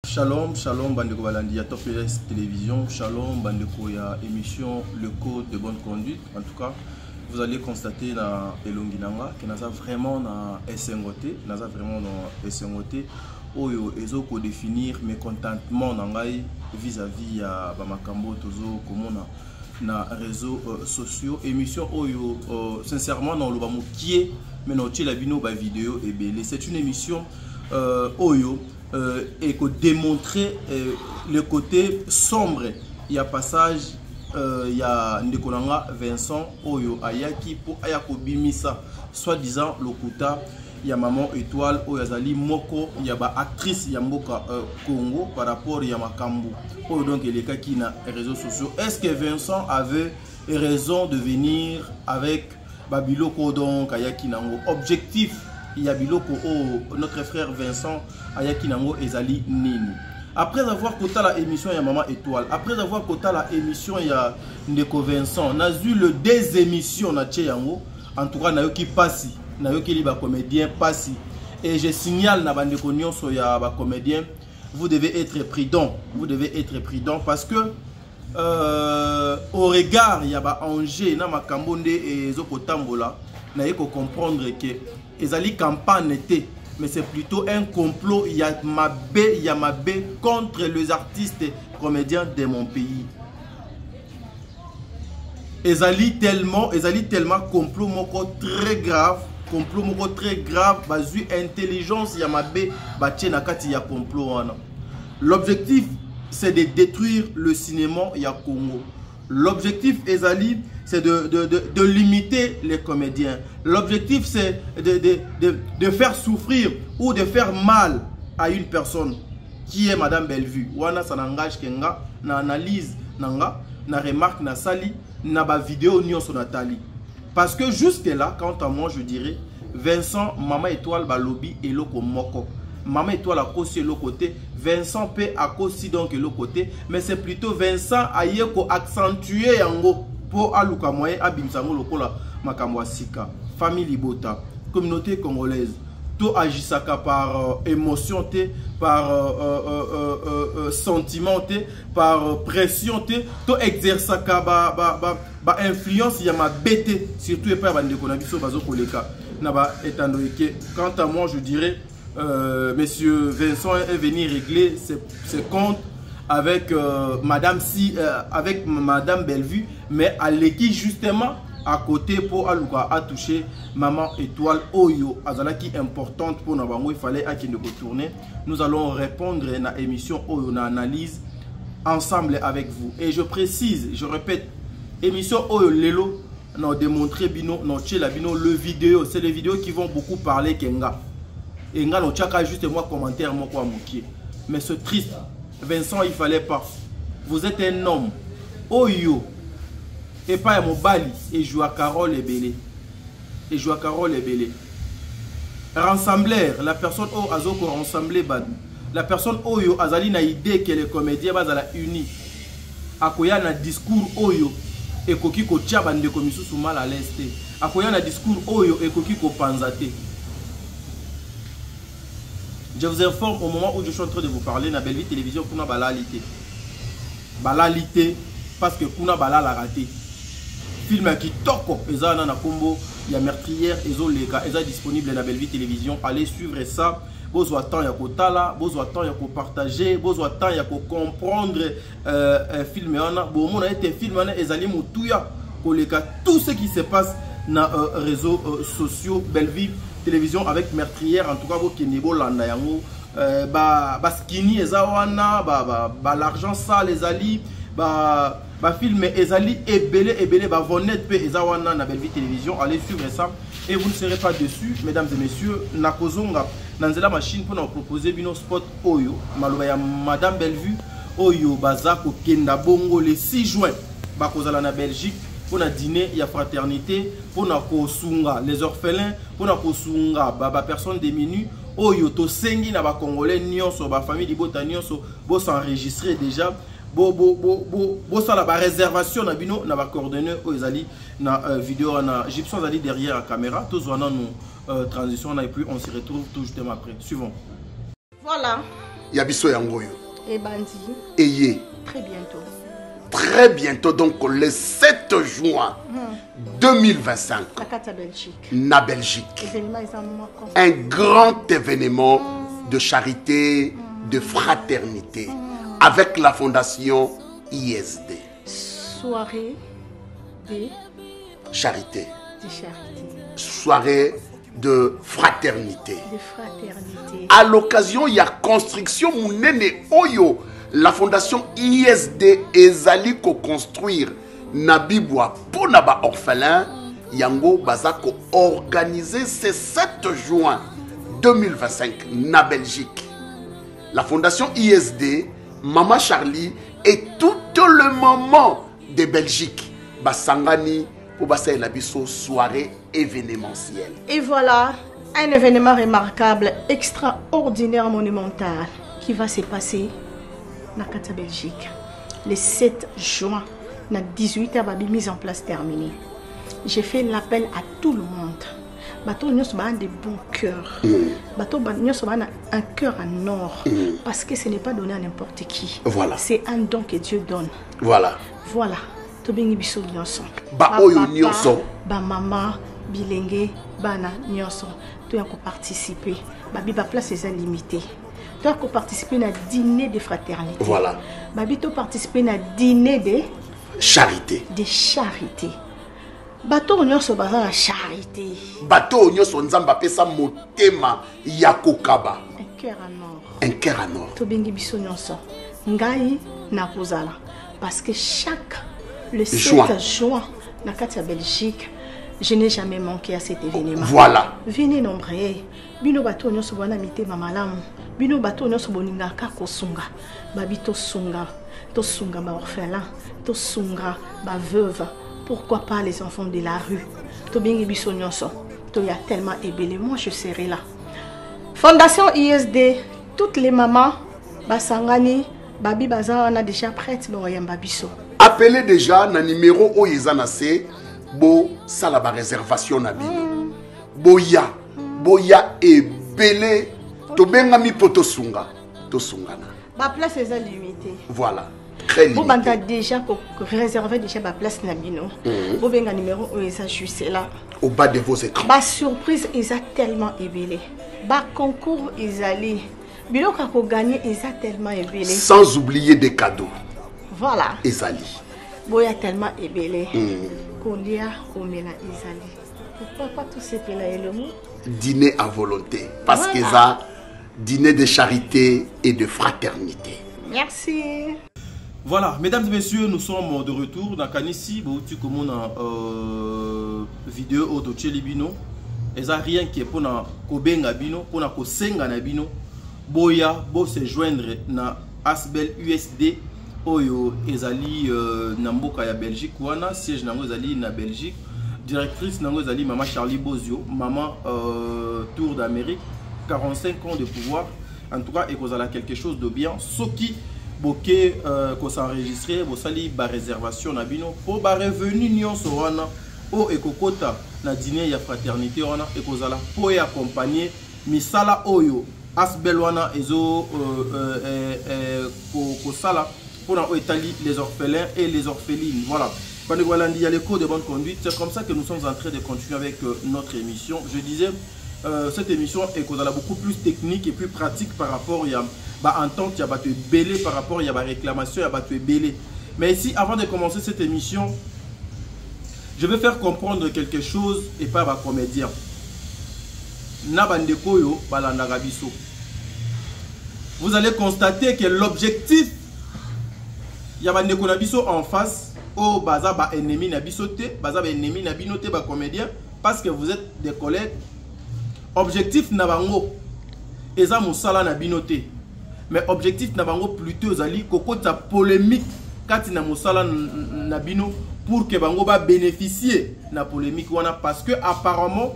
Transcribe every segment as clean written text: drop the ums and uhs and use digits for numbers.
Shalom, shalom, bandeko balandi ya Top PS Télévision, shalom, bandeko ya émission Le Code de Bonne Conduite. En tout cas, vous allez constater na elongi nanga que naza vraiment na SNGT, naza vraiment dans SNGT oyo ezoko définir mes contentements nangai vis-à-vis ya bamakambo tozo komona na réseaux sociaux. Émission oyo sincèrement dans le bamukie mais na la bino ba vidéo et belé. C'est une émission oyo et que démontrer le côté sombre. Il y a passage, il y a Ndekonanga Vincent Oyo Ayaki pour Ayako Bimisa, soi-disant Lokuta. Il y a Maman Étoile Oyazali Moko, il y a ba actrice Yamboka Congo par rapport à Yamakambu. Oh, donc les cas qui na réseaux sociaux. Est-ce que Vincent avait raison de venir avec Babiloko donc Ayaki Nango? Objectif. Il y a Biloko, notre frère Vincent Ayaki Nango Ezali Nini. Après avoir coté la émission, il y a Maman Étoile. Après avoir coté la émission, il y a Ndeko Vincent. On a eu le deux émissions na Yango. En tout cas, Nayoki Passi, Nayoki Liba comédien Passi. Et je signale na bandeko nyonso ya ba comédien, vous devez être prudent. Vous devez être prudent parce que au regard il y a ba Angers na Makambonde et Zokotambola, naïko comprendre que ezali campagne était, mais c'est plutôt un complot. Il y a Mabé contre les artistes comédiens de mon pays. Ezali tellement complot moko très grave, basu intelligence Yamabé batie na kati ya complot wana. L'objectif c'est de détruire le cinéma ya Congo. L'objectif ezali c'est de limiter les comédiens. L'objectif, c'est de faire souffrir ou de faire mal à une personne qui est Madame Bellevue. Wana ça n'engage kenga, na analyse nanga, na remarque na sali, na ba vidéo nyon son Nathalie. Parce que jusque là, quant à moi, je dirais, Vincent, Maman Étoile, Balobi et Loko Moko. Maman Étoile a aussi l'autre côté, Vincent P a aussi donc l'autre côté, mais c'est plutôt Vincent Ayeko accentué yango. Pour aluka moyen abimsango lokola makambo sika famille Libota communauté congolaise to agisaka par émotion té par sentiment té par pression té to exerçaka ba influence ya ma bête surtout et pas bandeko na biso bazo koleka na ba etando que quant à moi je dirais monsieur Vincent est venu régler ses comptes avec Madame avec Madame Bellevue, mais à l'équipe justement à côté pour Aluka a touché Maman Étoile Oyo Azalaki importante pour nous. Il fallait à qui nous retourner. Nous allons répondre à la émission Oyo na analyse ensemble avec vous. Et je précise, je répète, émission Oyo Lelo nous démontrer bino non la bino le vidéo, c'est les vidéos qui vont beaucoup parler kenga. Et nga no chaka juste moi commentaire moi quoi moquer. Mais c'est triste. Vincent, il fallait pas. Vous êtes un homme. Oyo. Et pas mon bali. Et joue à Carole et Belé. Et joue à Carole et Belé. Rassembleur. La personne au Azoko rassemblé bad. La personne Oyo Azali na idée que les comédiens bazala unis. Akoya na discours Oyo. Et koki ko tia bande komisu sous mal à l'est. Akoya na discours Oyo et koki ko panzate. Je vous informe au moment où je suis en train de vous parler, na Bellevue Télévision, kuna balalité. Balalité, parce que kuna balala raté. Film qui toko, eza na combo, il y a meurtrière, ezo leka, eza disponible na Bellevue Télévision. Allez suivre ça. Besoin temps ya ko tala, besoin temps ya ko partager, besoin temps ya ko comprendre film yana. Bon, mon a été film yana ezali mutuya ko leka tout ce qui se passe na réseaux sociaux Bellevue Télévision avec meurtrière. En tout cas, vous qui niveau landa yango skinny ezawana l'argent ça les ali film ezali ebele vonnet pe ezawana na Bellevue Télévision. Allez suivre ça et vous ne serez pas déçus, mesdames et messieurs. Nakozonga nanzela machine pour nous proposer bino spot oyo maloba ya Madame Bellevue oyo bazako kenda bongo le 6 juin bakozala na Belgique pour na dîner, il y a fraternité, pour na kosunga les orphelins, pour na kosunga ba personnes démunies, oyo to sengi na ba congolais nyonso ba famille Libota nyonso bo s'enregistrer déjà, bo ça la ba réservation na bino na ba coordonnées ezali na vidéo na Gibson zali derrière la caméra, tous wana nous transition et puis on se retrouve tout justement après. Suivons. Voilà. Yabiso Yangoyo. Et Bandi. Ayez. Très bientôt. Très bientôt, donc le 7 juin 2025. La carte à Belgique. Na Belgique. Un grand événement de charité, de fraternité. Avec la fondation ISD. Soirée de charité. De charité. Soirée de fraternité. De fraternité. À l'occasion, il y a construction Mounene Oyo. La fondation ISD ezali ko construire Nabibwa pour Naba orphelin. Yango Bazako organiser ce 7 juin 2025 na Belgique. La fondation ISD, Maman Charlie et tout le moment de Belgique. Basangani pour Bassa et Labiso soirée événementielle. Et voilà un événement remarquable, extraordinaire, monumental qui va se passer dans la Belgique. Le 7 juin, à 18h, la mise en place terminée. J'ai fait l'appel à tout le monde. Bateau nous sommes de bons cœurs. Bateau nous sommes un cœur en or. Parce que ce n'est pas donné à n'importe qui. Voilà. C'est un don que Dieu donne. Voilà. Voilà. Tobingi biso nyonso. Ba oyo nyonso. Ba maman, bilenge, bana nyonso. Tu as participer. Babi ba place est limitée. Tu as participer à dîner de fraternité. Voilà. Babi tu participer à dîner de charité. De charité. Bateau nyonso baza la charité. Bateau nyonso nzamba pesa motema yakokaba. Un cœur en or. Un cœur en or. Tobingi biso nyonso. Ngai na kozala parce que le 7 juin na Katia Belgique, je n'ai jamais manqué à cet événement. Voilà. Venez nombreux. Bino bateau nyonso bana mitema malamu. Bino bateau nyonso boninga ka kosunga. Babito sunga. To sunga ba orphelin, to sunga ba veuve. Pourquoi pas les enfants de la rue? To bingi biso nyonso. To ya tellement ébélé. Moi je serai là. Fondation ISD, toutes les mamans basangani babi baza on a déjà prête ba yamba biso. Appelez déjà na numéro Oyezanase bo salaba réservation na bino. Boya et belé to benga mi poto sunga to sungana. Ba place est limitée. Voilà. Très limité. Vous avez déjà réservé déjà ma place na bino. Vous avez un numéro Oyeza juste là. Au bas de vos écrans. Ma surprise ils a tellement ébélé. Ba concours ils allaient. Bilo kako gagner ils a tellement ébélé. Sans oublier des cadeaux. Voilà. Ezali. Boya tellement ébélé. Kolia komela Ezali. Pourquoi pas tous ces pela et le mot? Dîner à volonté. Parce que ça, dîner de charité et de fraternité. Merci. Voilà, mesdames et messieurs, nous sommes de retour dans Kanissi. Tu commandes vidéo auto Bino. Et ça rien qui est pour na kobenga bino, pour na kosenga na bino. Boya, bo se joindre na Asbel USD. Oyo ezali namboka ya Belgique wana siège nango ezali na Belgique directrice nango ezali maman Charlie Bozio maman Tour d'Amérique 45 ans de pouvoir en tout cas et kozala quelque chose de bien soki boke ko s'enregistrer bo sali ba réservation na bino po ba revenu nyonso wana o ekokota na dîner ya fraternité wana et kozala po ya accompagner misala oyo Asbel wana ezo ko sala pour les orphelins et les orphelines. Voilà. Il y a les cours de bonne conduite. C'est comme ça que nous sommes en train de continuer avec notre émission. Je disais, cette émission est beaucoup plus technique et plus pratique par rapport à entente, il y a battu belé par rapport à la réclamation, il y a battu belé. Mais ici, avant de commencer cette émission, je vais faire comprendre quelque chose et pas à comédien. Nabandekoyo balandagabiso. Vous allez constater que l'objectif il y a des gens en face, au baza ba ennemi na bisote, baza ba ennemi na binote ba comédien parce que vous êtes des collègues. Objectif na bango eza mosala na binote. Mais objectif na bango plutôt zali kokota polémique kati na mosala na bino pour que bango ba bénéficier na polémique wana parce que apparemment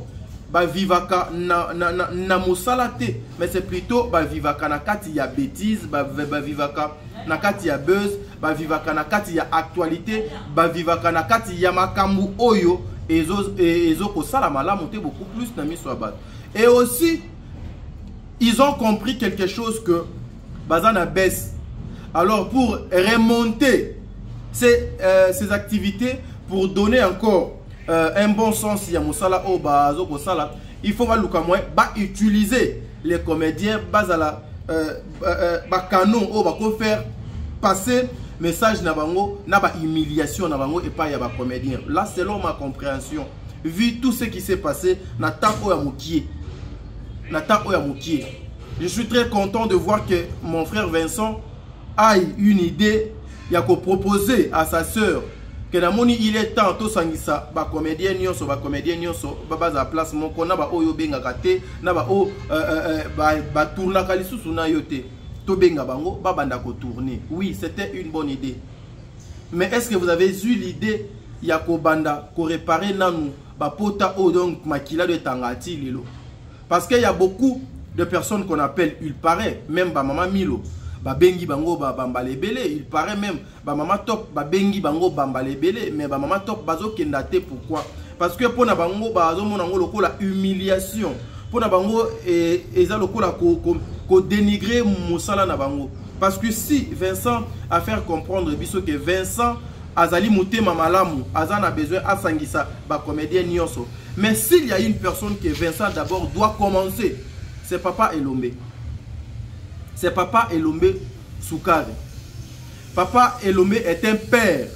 ba vivaka na mosala te mais c'est plutôt ba vivaka na kati ya bêtise ba vivaka na kati ya buzz ba vivaka na kati ya actualité ba vivaka na kati ya makambu oyo ezo ko sala malamu te beaucoup plus na miso abat. Et aussi ils ont compris quelque chose que bazana baisse. Alors pour remonter ces activités, pour donner encore un bon sens ya musala o bazo ko sala, il faut utiliser les comédiens bazala canon o ba ko faire passer message na bango na ba humiliation na bango et pas ya ba comédien. Là selon ma compréhension, vu tout ce qui s'est passé na tako ya mukie. Je suis très content de voir que mon frère Vincent a une idée, il a proposé à sa sœur que il est temps to sangisa ba comédien nyonso ba za place moko na ba oyo benga kate na ba o ba tourna kalisusu na yote to benga bango ba banda ko tourner. Oui, c'était une bonne idée. Mais est-ce que vous avez eu l'idée ya ko banda ko réparer nanu ba pota o donc makila de tangati lilo? Parce qu'il y a beaucoup de personnes qu'on appelle, il paraît, même ba maman Milo, ba bengi bango ba bambalebele, il paraît même ba maman top ba bengi bango bambalebele, mais ba maman top bazo kendate. Pourquoi? Parce que pour na bango bazo monango lokola humiliation, pour na bango eza lokola ko dénigrer musala na bango. Parce que si Vincent a fait comprendre biso que Vincent azali mutema malamu, azana besoin asangisa ba comédien nyonso. Mais s'il y a une personne que Vincent d'abord doit commencer, c'est Papa Elombe. C'est Papa Elombe Soukare. Papa Elombe est un père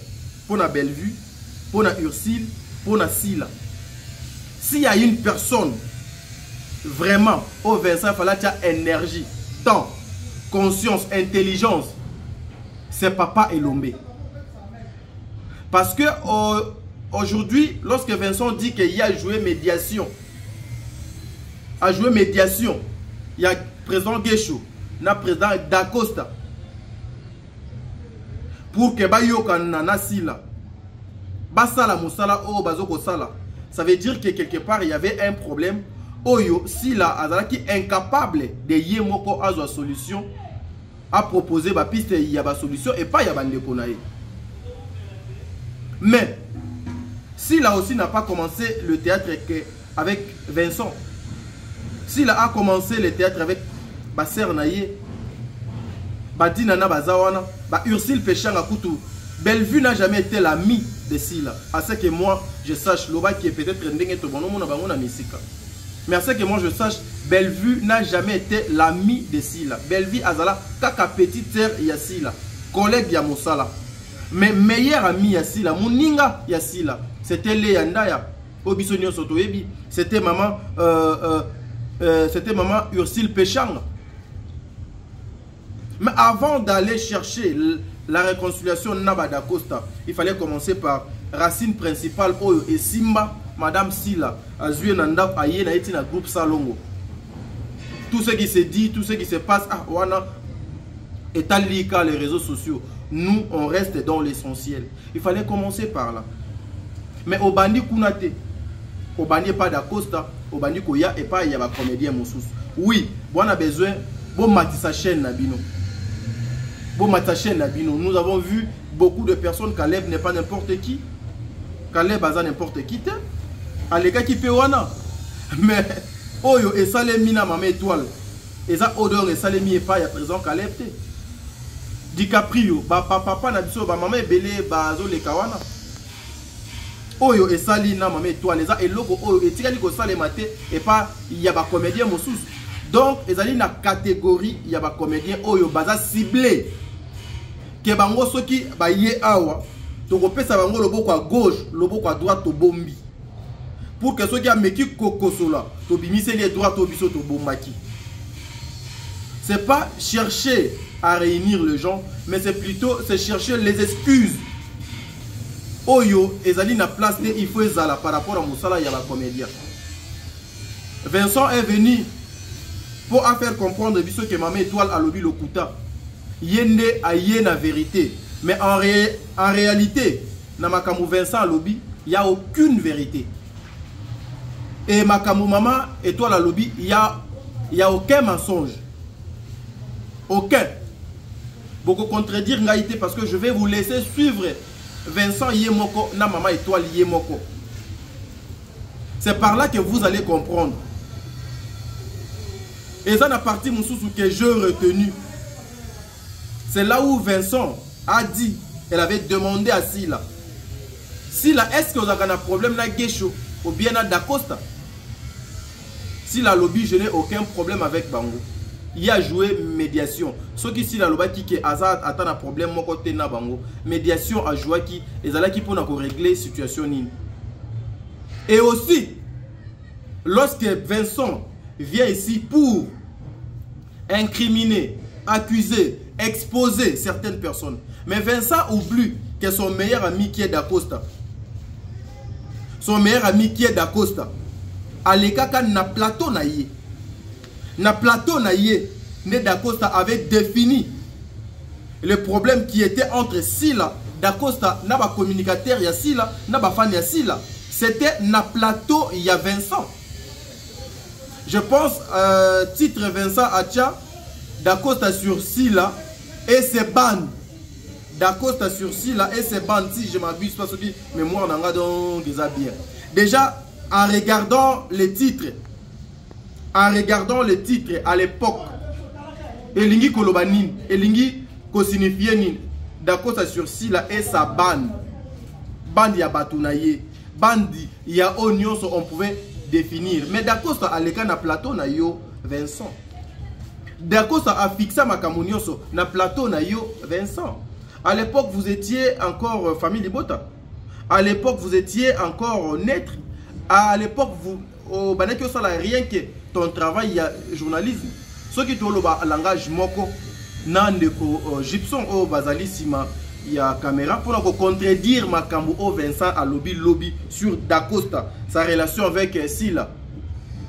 pour la Bellevue, pour la Ursule, pour la Sila. S'il y a une personne vraiment au Vincent, il fallait qu'il y ait énergie, temps, conscience, intelligence, c'est Papa Elombe. Parce que aujourd'hui, lorsque Vincent dit qu'il a joué médiation, il y a président Guéchou, il y a président Dacosta, pour que Bayoka Nana Sila, Basala Moussala O Bazoko Sala, ça veut dire que quelque part il y avait un problème. Oyo Sila Azalaki incapable de Yemoko à la solution, à proposer ma piste, il y a une solution et pas il y a une konaï. Mais Sila aussi n'a pas commencé le théâtre avec Vincent. Sila a commencé le théâtre avec Basser Naye, Badinana Bazawana, Ursule Péchanga Koutou. Bellevue n'a jamais été l'ami de Sila. À ce que moi je sache, Loba qui est peut-être mais à ce que moi je sache, Bellevue n'a jamais été l'ami de Sila. Bellevue Azala, kaka petite sœur Yassila, collègue Yamosala. Mais meilleur ami Yassila, Mouninga Yassila, c'était Léandaya, Obisonio Sotoebi, c'était maman Ursule Péchanga. Mais avant d'aller chercher la réconciliation Nabada Costa, il fallait commencer par racine principale Oyo et Simba, Madame Sila, Azue Nanda Aye na eti na groupe Salongo. Tout ce qui se dit, tout ce qui se passe, wana etalika les réseaux sociaux. Nous, on reste dans l'essentiel. Il fallait commencer par là. Mais au bandi Kunate, au bandi pas d'Acosta, au bandi Koya et pas il y a un comédien Moussous. Oui, on a besoin, bon matissa chaîne Nabino. Bon matissa chaîne Nabino. Nous avons vu beaucoup de personnes, Caleb n'est pas n'importe qui. Caleb Baza n'importe qui. Alega qui peut wana. Mais, Oyo et Salemi na mama étoile. Et ça, Odor et Salemi et pas, il y a présent Caleb. DiCaprio, papa na biso, maman belé, bazo le kawana. Oyo et Sali na mama étoile. Et ça, et logo, Oyo et Tigani ko Salemate, et pas, il y a ba comédien Moussous. Donc, ils allaient dans la catégorie, il y a ba comédien Oyo, baza ciblé. Que bango soki, ba ye awa. To kopesa bango loboko à gauche, loboko à droite, to bombi. Pour que ceux qui ont meki kokosola, to bimise les droits, to biso, to bombaki. C'est pas chercher à réunir les gens, mais c'est plutôt chercher les excuses. Oyo, ezali na place de il faut ezala par rapport à Moussala, il y a la comédien. Vincent est venu pour faire comprendre biso que maman étoile a lobby le kuta. Yende a yé la vérité. Mais en réalité, dans Makamou Vincent à lobby, il n'y a aucune vérité. Et Makamou maman étoile à lobby, il n'y a aucun mensonge. Aucun. Beaucoup contredire Ngaïté parce que je vais vous laisser suivre Vincent Yemoko, na maman étoile Yemoko. C'est par là que vous allez comprendre. Et ça, la partie Moussous que j'ai retenu, C'est là où Vincent a dit, elle avait demandé à Sila. Sila, est-ce que vous avez un problème avec Gesho ou bien à Dacosta? Sila lobby, je n'ai aucun problème avec Bango. Il a joué médiation. Ce qui Sila lobby qui Azad attend un problème mon côté na Bango. Médiation a joué qui et là qui pour régler la situation. Et aussi, lorsque Vincent vient ici pour incriminer, accuser, exposer certaines personnes, mais Vincent oublie que son meilleur ami qui est Dacosta, son meilleur ami qui est Dacosta, Alekaka na plateau na yé. Na plateau na yé, ne Dacosta avait défini le problème qui était entre Sila, Dacosta, na ba communicateur ya Sila, na ba fan ya Sila. C'était na plateau, il y a Vincent. Je pense, titre Vincent Acha, Dacosta sur Sila et ses bandes. Dacosta sur Sila et ses bandes, si je m'abuse pas, ce qui mémoire n'a donc bien. Déjà, en regardant les titres à l'époque, Elingi Kolobanin, Elingi Kosinifienin, Dacosta sur Sila et sa bande. Bande ya Batunaye. Bandi, il y a oignon, on pouvait définir. Mais Dacosta a l'écran na plateau na yo Vincent. Dacosta a fixé ma camonioso na plateau na yo Vincent. À l'époque, vous étiez encore famille Libota. À l'époque, vous étiez encore naître. À l'époque, vous au banaki ça rien que ton travail il y a journalisme. Ce qui te le langage moko nandeko Gibson au bazali sima. Il y a caméra pour contredire Makambo au Vincent à lobby sur Dacosta, sa relation avec Sila.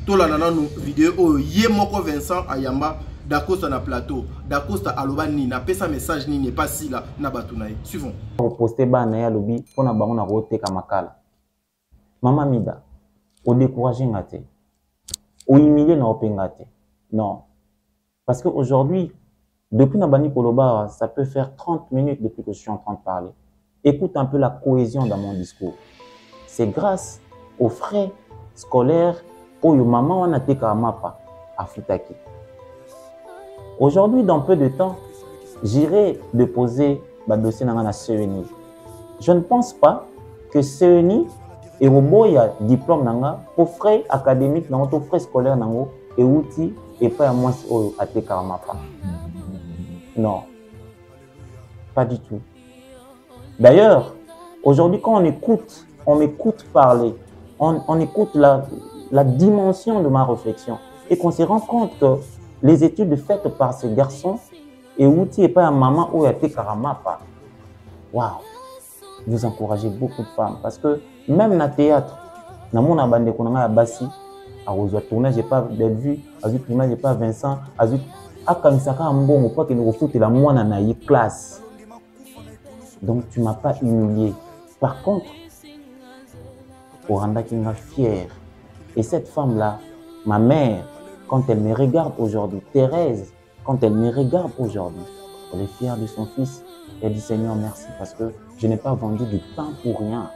Tout la nana vidéo yé moko Vincent Ayamba Dacosta na plateau. Dacosta aloba ni na pesa message ni n'est pas Sila na batunaï. Suivons. Poster bana ya lobby pour na bango na rote kamakala. Mama Mida, o décourager ngate. O humilier na opengate. Non. Parce que aujourd'hui depuis Nabani Koloba, ça peut faire 30 minutes depuis que je suis en train de parler. Écoute un peu la cohésion dans mon discours. C'est grâce aux frais scolaires où maman a été mapa à Futaki. Aujourd'hui, dans peu de temps, j'irai déposer le dossier dans la CENI. Je ne pense pas que CENI et Roboya diplôme nanga pour frais académiques, pour frais scolaires et outils et pas à moi à te mapa. Non, pas du tout. D'ailleurs, aujourd'hui, quand on m'écoute parler, on écoute la dimension de ma réflexion et qu'on se rend compte que les études faites par ce garçon et outil et pas un maman ou été karamapa. Waouh, vous encouragez beaucoup de femmes parce que même dans le théâtre, dans mon abandé qu'on a à Bassi, à Rosa tournage, j'ai pas Bellevue, à Zut tournage, j'ai pas Vincent, à Zut. Classe. Donc tu ne m'as pas humilié. Par contre, Oranda qui m'a fier. Et cette femme-là, ma mère, quand elle me regarde aujourd'hui, Thérèse, quand elle me regarde aujourd'hui, elle est fière de son fils. Elle dit Seigneur merci parce que je n'ai pas vendu du pain pour rien.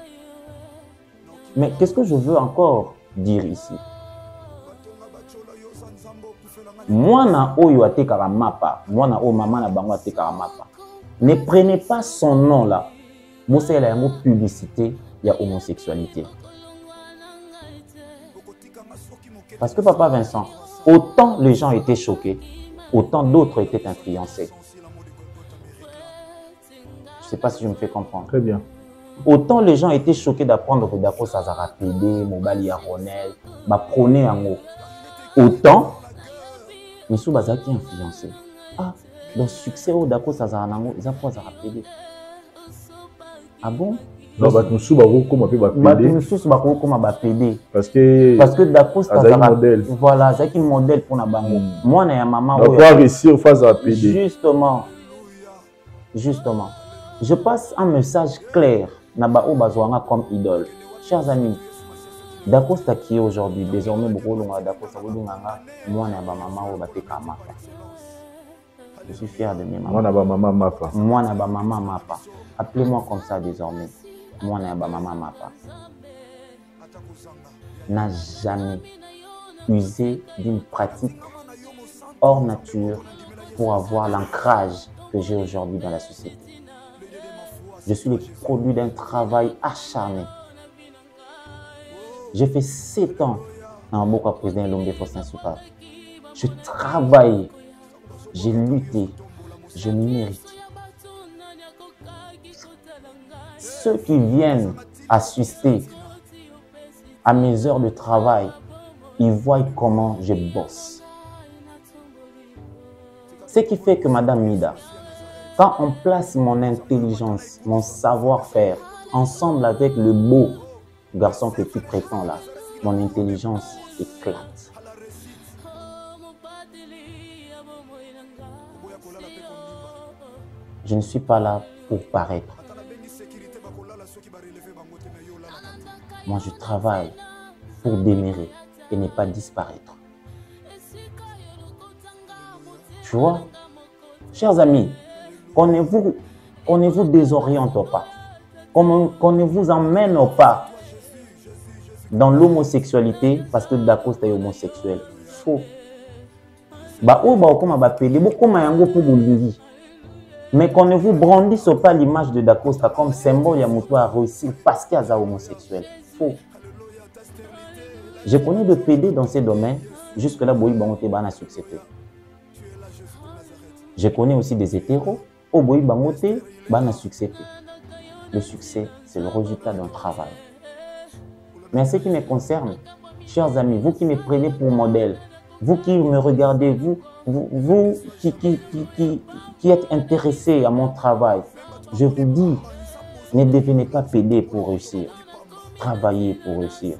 Mais qu'est-ce que je veux encore dire ici? Moi na oyo ate karamapa, moi na o maman na bango ate karamapa. Ne prenez pas son nom là. Moi c'est la publicité, il y a homosexualité. Parce que papa Vincent, autant les gens étaient choqués, autant d'autres étaient influencés. Je ne sais pas si je me fais comprendre. Très bien. Autant les gens étaient choqués d'apprendre que Dako Sazara PD, Mobali Aronel, prôner en haut. Autant mais sous bazaki influencé. Ah, le succès au Dako Sazaranango, ils ont pas à rappeler. Ah bon? Non, bah nous sous bako comme appelé bapédé. Bah nous sous bako comme bapédé. Parce que Dako Sazaranango, voilà, c'est un modèle pour na bango. Moi na ya maman. On doit réussir face à pédé. Justement, je passe un message clair na bao bazwanga comme idole. Chers amis. Dacosta qui est aujourd'hui, désormais, beaucoup de Dacosta, moi, je suis maman. Je suis fier de mes mamans. Moi, maman Mapa. Moi, maman Mapa. Appelez-moi comme ça désormais. Moi, maman Mapa. N'a jamais usé d'une pratique hors nature pour avoir l'ancrage que j'ai aujourd'hui dans la société. Je suis le produit d'un travail acharné. J'ai fait 7 ans en Boka président Elombe Faustin Soupa. Je travaille, j'ai lutté, je mérite. Ceux qui viennent assister à mes heures de travail, ils voient comment je bosse. Ce qui fait que Madame Mida, quand on place mon intelligence, mon savoir-faire, ensemble avec le beau garçon que tu prétends là, mon intelligence éclate. Je ne suis pas là pour paraître. Moi, je travaille pour demeurer et ne pas disparaître. Tu vois, chers amis, qu'on ne vous désoriente pas, qu'on ne vous emmène pas dans l'homosexualité parce que Dacosta est homosexuel. Faux. Mais qu'on ne vous brandisse pas l'image de Dacosta comme symbole Yamuto à réussir parce qu'il est homosexuel. Faux. Je connais de PD dans ces domaines, jusque-là, succès. Je connais aussi des hétéros, succès. Le succès, c'est le résultat d'un travail. Mais en ce qui me concerne, chers amis, vous qui me prenez pour modèle, vous qui me regardez, vous qui êtes intéressés à mon travail, je vous dis, ne devenez pas PD pour réussir. Travaillez pour réussir.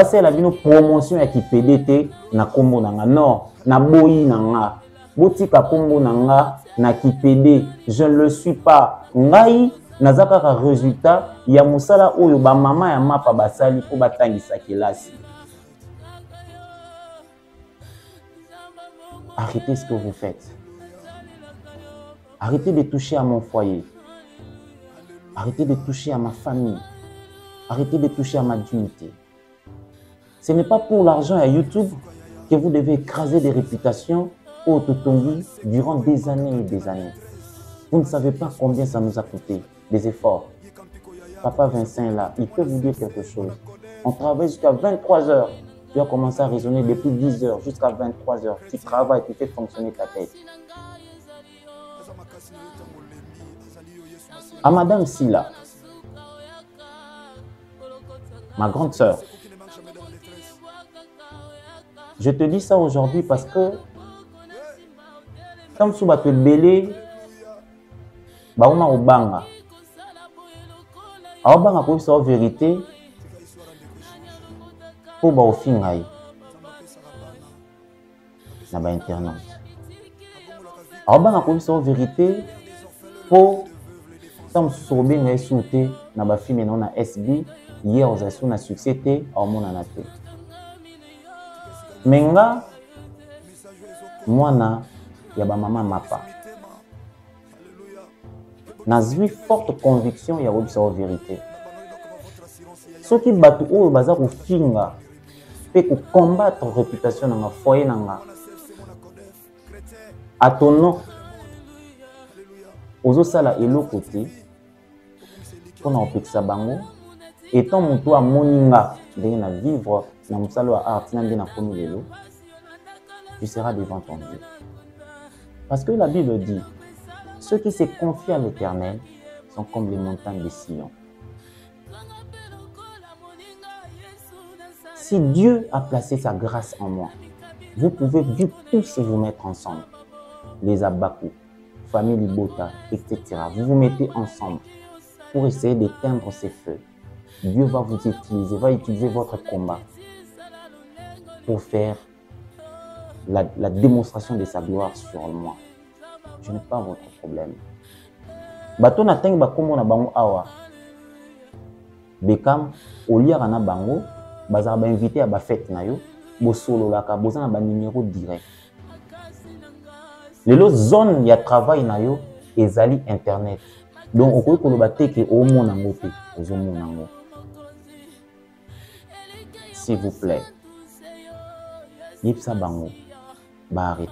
C'est la promotion qui PDT na kombo nanga non na boyi nanga botika kombo nanga na ki PD je ne le suis pas ngai nazaka ka résultat ya musala oyo ba mama ya mapa basali ko batangisa kelasi. Arrêtez ce que vous faites. Arrêtez de toucher à mon foyer. Arrêtez de toucher à ma famille. Arrêtez de toucher à ma dignité. Ce n'est pas pour l'argent à YouTube que vous devez écraser des réputations au Totongi durant des années et des années. Vous ne savez pas combien ça nous a coûté, des efforts. Papa Vincent est là, il peut vous dire quelque chose. On travaille jusqu'à 23 heures. Tu as commencé à raisonner depuis 10 heures jusqu'à 23 heures. Tu travailles, tu fais fonctionner ta tête. À Madame Silla, ma grande sœur, je te dis ça aujourd'hui parce que comme si tu te belé, bauma obanga. Obanga pour sa vérité pour ba ofingai na ba internet. Obanga pour sa vérité pour comme sobe ngai souté na ba film na SB hier aux asso na succès té au mona na té. Menga mwana ya ba mama mapa. Nazwi forte conviction ya obisa la vérité. Ceux qui battent ou baza ko finga pe ko combattre réputation na foyer nanga. À ton nom ozo sala elo côté pour na opekisa bango étant mutu a moninga de na vivre na musalo a art na ndena komi lelo. Tu seras devant ton Dieu. Parce que la Bible dit, ceux qui se confient à l'Éternel sont comme les montagnes de Sion. Si Dieu a placé sa grâce en moi, vous pouvez tous vous mettre ensemble. Les Abakou, famille Libota, etc. Vous vous mettez ensemble pour essayer d'éteindre ces feux. Dieu va vous utiliser, va utiliser votre combat pour faire la démonstration de sa gloire sur moi. Je n'ai pas votre problème. Bato na tangi bakombo na bango awa. Bekam oliara na bango, bazara ba invité à ba fête na yo, bo solo la ka boza na ba numéro direct. Lelo zone ya travail na yo ezali internet. Donc okoki koloba te ke o mona ngo te, ozo mona ngo. S'il vous plaît. Yipsa bango. Bah arrêtez.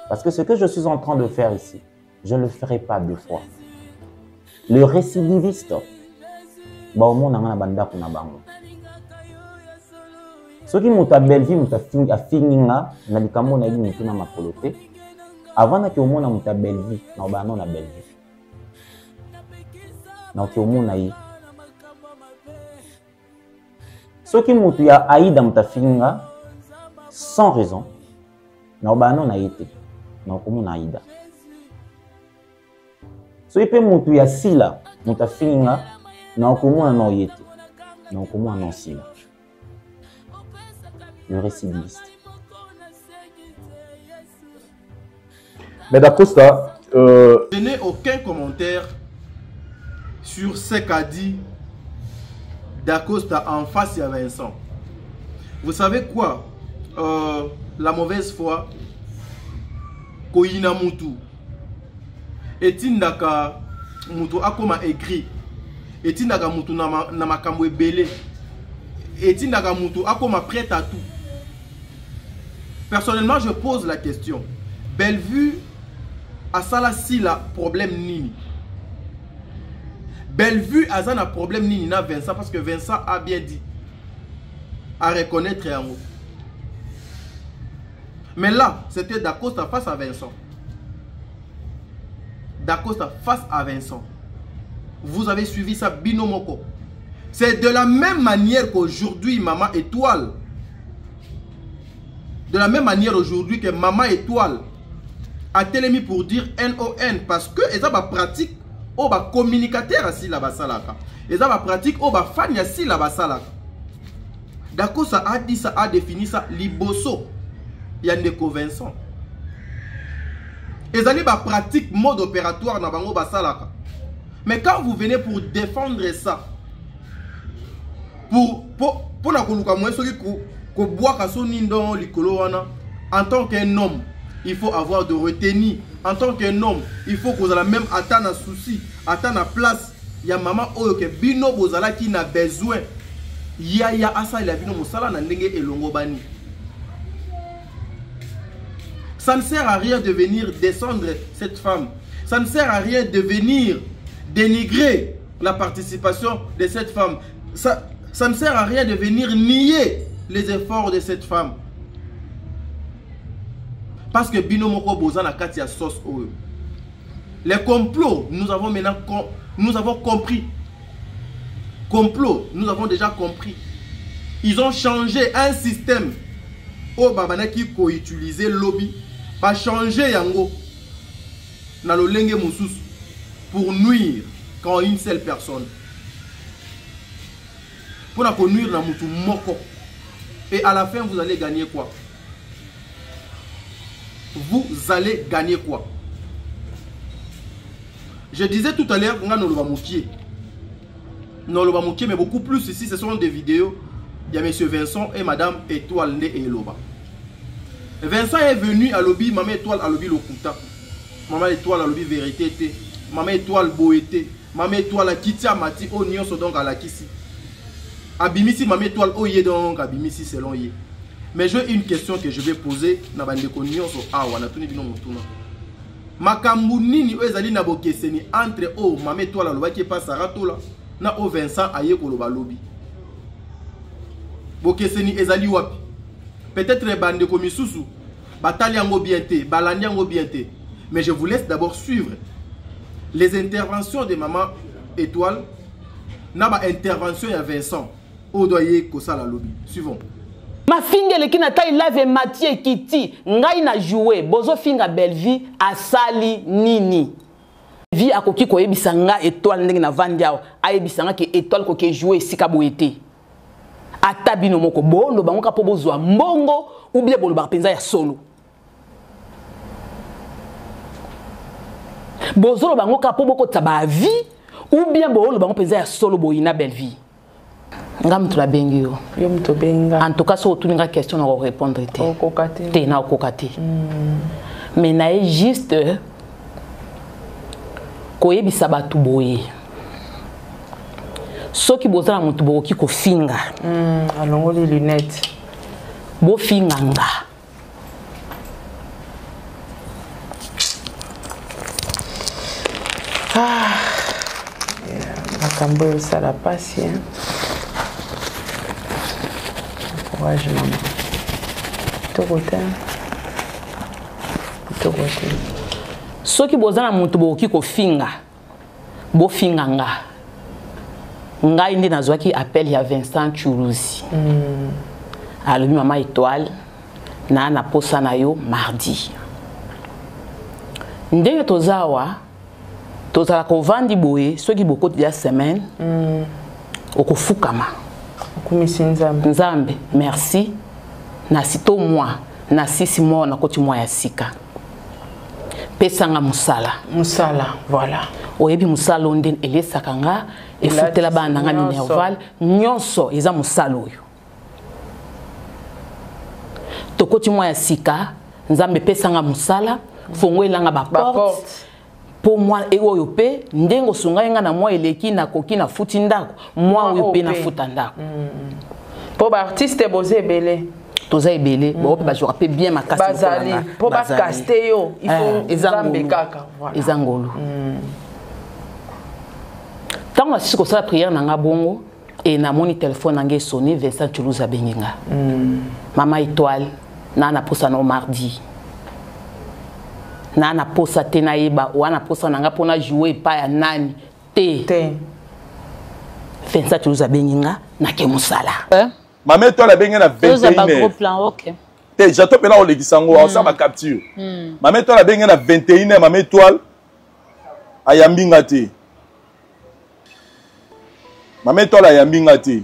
Parce que ce que je suis en train de faire ici, je ne le ferai pas 2 fois. Le récidiviste, au monde a banda kuna bango. Ce qui m'a belle vie, m'a fini na likambo na yini tuna makolote. Avant na ki au monde m'a belle vie, na ba non na belle vie. Na ki au monde na yi. Ce qui m'a ya aïda m'a fini sans raison. Na ba non na yite. Na ko monde aïda. So ipe mutu ya sila muta fininga na okumuna na oyete na okumuna na sila. Le récidiviste. Mais d'Acosta, je n'ai aucun commentaire sur ce qu'a dit d'Acosta en face à Vincent. Vous savez quoi? La mauvaise foi, Koina Mutu. Etindaka mutu akoma écrit, etindaka mutu na makambo ebele, etindaka mutu akoma prêt à tout. Personnellement, je pose la question. Bellevue a sala si la problème nini. Bellevue a un problème nini na Vincent parce que Vincent a bien dit à reconnaître en haut. Mais là, c'était d'Acosta face à Vincent. D'Acosta face à Vincent. Vous avez suivi ça binomoko. C'est de la même manière qu'aujourd'hui Maman Étoile. De la même manière aujourd'hui que Maman Étoile a télémis pour dire NON parce que ils ont ma pratique au bas communicateur assis là-bas salaka. Ils ont ma pratique au bas fan assis là-bas salaka. D'Acosta a dit ça, a défini ça liboso. Yandeko Vincent. Ils allaient pratique mode opératoire dans bango basalaka. Mais quand vous venez pour défendre ça, pour la koluka moi soki ko bois kaso nindo likolo wana, en tant qu'un homme, il faut avoir de retenue. En tant qu'un homme, il faut que vous ayez même attendre un souci, attendre la place. Il y a maman oyo ke bino bozala qui n'a besoin. Ya asa il a bino musala na ndenge elongo bani. Ça ne sert à rien de venir descendre cette femme. Ça ne sert à rien de venir dénigrer la participation de cette femme. Ça ne sert à rien de venir nier les efforts de cette femme. Parce que Binomoko Bozana Katia Sos Oyo. Les complots, nous avons maintenant compris. Complot, nous avons déjà compris. Ils ont changé un système. Au Babana qui co-utilisait lobby. Pas changer yango na lo lenge mususu pour nuire quand une seule personne. Pour la nuire na mutu moko. Et à la fin vous allez gagner quoi? Vous allez gagner quoi? Je disais tout à l'heure, on le va moukier. Non, le va moukier, mais beaucoup plus ici, ce sont des vidéos. Il y a monsieur Vincent et madame Étoile Né et Eloba. Vincent est venu à l'obby, maman Étoile à l'obby Lokuta. Maman Étoile à l'obby Vérité. Maman Étoile Boété. Maman Étoile à Kitia Mati, au Nyon donc à la Kissi. Abimisi, maman Étoile, au Yé donc, Abimisi selon Yé. Mais j'ai une question que je vais poser. Na bandeko Nyon so awa, na tuni bino mutuna. Makambu nini ezali na bokeseni entre o maman Étoile à l'obby qui passe à Ratola. Na o Vincent aye koloba lobby. Bokeseni ezali wapi. Peut-être les bandes comme Misusu, Bataliango bienté, Balandiango bienté. Mais je vous laisse d'abord suivre les interventions de Maman Étoile. Naba intervention à Vincent. Odoye Kosala Lobby. Suivons. Ma fingele qui n'a taille lave Mathieu Kiti. Ngai na joué. Bozo finga Bellevue a sali nini. Vi a koki ko ebisanga Étoile ndenge na vandiao. A ebisanga ke Étoile ko ke joué sika boete. Ata bino moko bolo bango ka po bozwa mbongo ou bien bolo ba penza ya solo. Bozolo bango ka po boko taba vie ou bien bolo bango penza ya solo boyina Bellevue. Ngam tu la bengi yo. Yo mto benga. En tout cas so tuninga question na répondre te. Okokate. Te na okokate. Mais na juste koyebisa batu boye. Ceux qui bozala mutu boki ko finga. Alongo les lunettes. Bo finga nga. makambo ça la passe. Courage maman. Tout côté. Soki bozana muntu boki ko finga. Bo finga nga. Ngai ndi nazwaki appel ya Vincent Churuzi. Alobi mama étoile na posa na yo mardi. Ndenge tozawa tozala ko vandi boye soki bokoti ya semaine. Okufukama. Okumisi Nzambe. Merci. Na sito moi na 6 mois na koti mois ya sika. Pesanga musala. Musala, voilà. Oyebi musala onde elesaka nga efutela bana nga minerval nyonso eza musala oyo. Tokoti mois ya sika Nzambe pesanga musala fongo elanga ba porte. Pour moi et oyo pe ndengo sunga nga na moi eleki na koki na futi ndako moi oyo pe na futa ndako. Pour ba artiste bozé belé. Toza ebele bo pe ba jouer pe bien makasi bazali pour ba caster yo il faut Nzambe kaka voilà ezangolo. Tant que je suis prière nanga bongo et na moni téléphone nanga sonné Vincent Chuluza benginga. Mama étoile na posa no mardi. Na posa tenaïba wana posa nanga pona jouer pa ya nani te. Vincent Chuluza benginga na ke musala. Maman étoile a bengi na 21h. OK. Te j'attends là on le dit sango on ça ma capture. Maman étoile a bengi na 21h maman étoile ayambinga te. Maman étoile ayambinga te.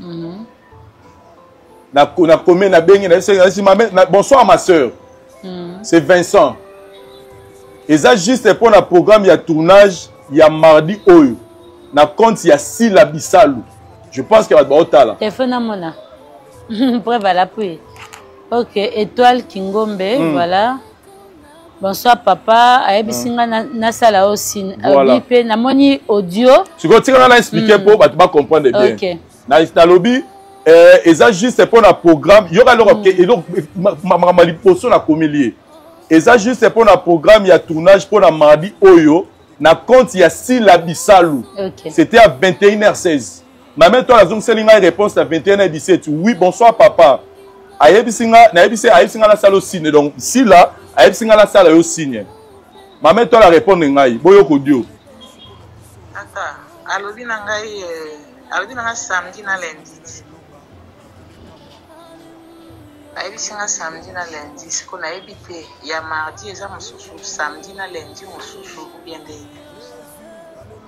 Na combien na bengi na c'est maman bonsoir ma sœur. C'est Vincent. Et ça juste pour un programme il y a tournage il y a mardi oyo. Na compte il y a Sila Bisalu. Je pense qu'il y a pas autant là. Téléphone à mona. Preuve à l'appui. Ok, étoile Kingombe, voilà. Bonsoir papa. Ayebisinga na sala aussi. Voilà. Na moni audio. Tu continues à expliquer pour tu vas comprendre bien. Ok. Na lobby et ça juste pour un programme, il y aura alors et donc ma liposo na comélie. Et ça juste pour un programme, il y a tournage pour la mardi oyo. Na compte il y a Sila Bisalu. Okay. C'était à 21h16. Maman toi la zone c'est une réponse à 21h17. Oui, bonsoir papa. Ayebisinga na ayebisinga la salle au ciné donc si là ayebisinga la salle au ciné. Maman toi la répondre ngai boyo kodio. Ata alobi na ngai samedi na lundi. Ayebisinga samedi na lundi siko na ebite ya mardi eza mususu samedi na lundi mususu bien de.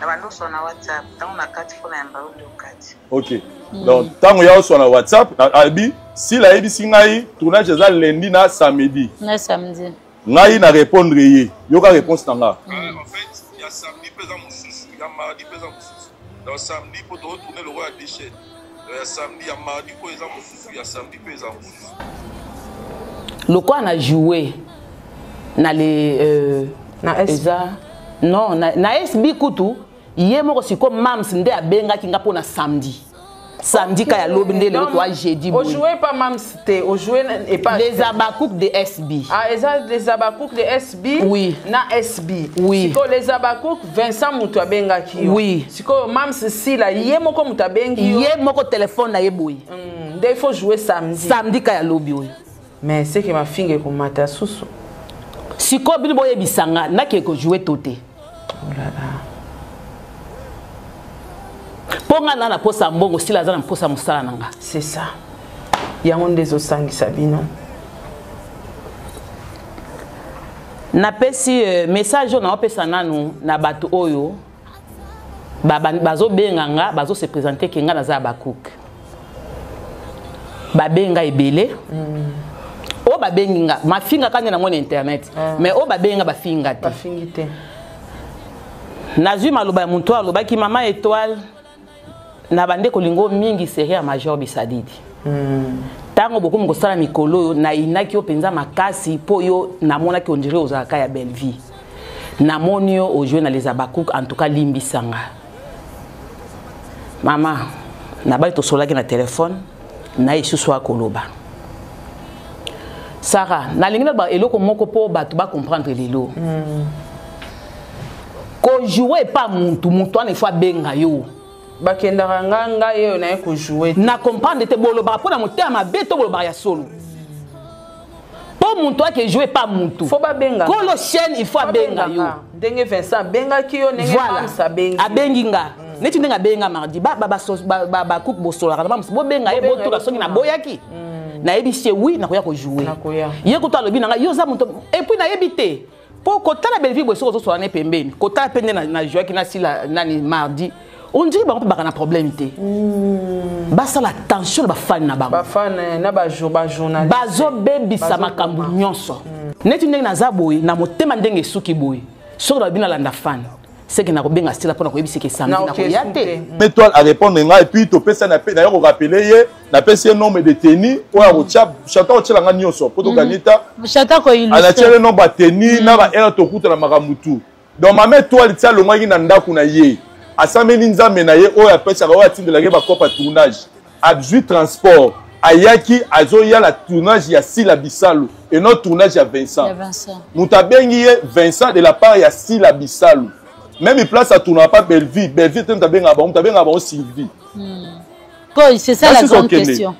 Na WhatsApp, tant na carte pour na mbao de carte. OK. Donc tant que ya sur na WhatsApp, abi si la ebisi ngai tournage eza lundi na samedi. Na samedi. Ngai na répondre ye. Yoka réponse tanga. En fait, il y a samedi pesant mususu, il y a mardi pesant mususu. Donc samedi pour retourner le roi à déchet. Il y a samedi, il y a mardi pesant mususu, il y a samedi pesant mususu. Le quoi on a joué na les na eza non na SB kutu yé moko siko mams nde abenga kinga pona samedi. Samedi ka ya lobi nde le toi jeudi. On jouait pas mams te, on jouait et pas les abakouk de SB. Ah, les abakouk de SB. Oui. Na SB. Oui. Siko les abakouk Vincent mutu abenga ki. Oui. Siko mams si la yé moko mutu abengi. Yé moko téléphone na yeboyi. Il faut jouer samedi. Samedi ka ya lobi oui. Mais c'est que ma fille est comme mata susu. Siko bilbo yebisanga na ke ko jouer toté. Oh là là. Ponga na posa mbongo sila za na posa musala nanga. C'est ça. Yango ndezo sangi sabino. Na pesi message na opesa nanu na batu oyo bazo benganga bazo se présenter kenga na za bakouk. Ba benga ebele. O ba benginga ma finga kanya na mon internet mais o ba benga ba finga te. Ba fingite. Nazui maloba muntu aloba ki mama étoile na bande kolingo mingi série ya Major Bisadidi. Tango beaucoup mkosala mikolo na inaki yo penza makasi po yo namona ki ondire ozaka ya belle vie. Namoni yo o jouer na les abakouk en tout cas limbisanga. Mama na bali to solaki na téléphone na isusu akoloba. Sarah na lingina ba eloko moko po batu ba comprendre lelo. Ko jouer pas muntu ane fois benga yo. bakendaka nga ye na ko jouer na comprendre te boloba pona motema mabe to boloba ya solo po muntu ake jouer pas muntu faut ba benga ko lo chaîne il faut abenga yo ndenge Vincent benga ki yo ndenge Mamsa benga abengi nga neti ndenge benga mardi ba cook bosola kana Mamsa bo benga ye bo to la songi na boyaki na yebisi oui na koya ko jouer ye ko to alobi na nga yo za muntu et puis na yebite po kota la belle vie bo so so na pembeni kota pende na jouer ki na sila nani mardi on dirait ba ko na problème te ba ça la tension ba fan na bango ba fan na ba journaliste bazo bebi sa makambu nyonso neti ndenge na zaboy na motema ndenge suki boy so na bina landa fan c'est que na ko benga stila pona ko yebisi ke samedi na ko yate mais toi à répondre nga et puis to pesa na pe d'ailleurs rappeler ye na pesa nombre de tennis ou a chap chata o tshela nga nyonso po to ganita chata ko illustre ala tshela nombre de tennis na ba era to kuta na makamutu donc ma mère toi litsa lo ngaki na ndaku na ye asameli nzambe na ye oyo apesaka oyo atindelaki bakopa tournage adjoint transport ayaki azoya la tournage ya Sila Bisalo et non tournage ya Vincent moto abengi ye Vincent de la part ya Sila Bisalo même place à tourner pas Belleville te tabenga ba Sylvie c'est ça la grande question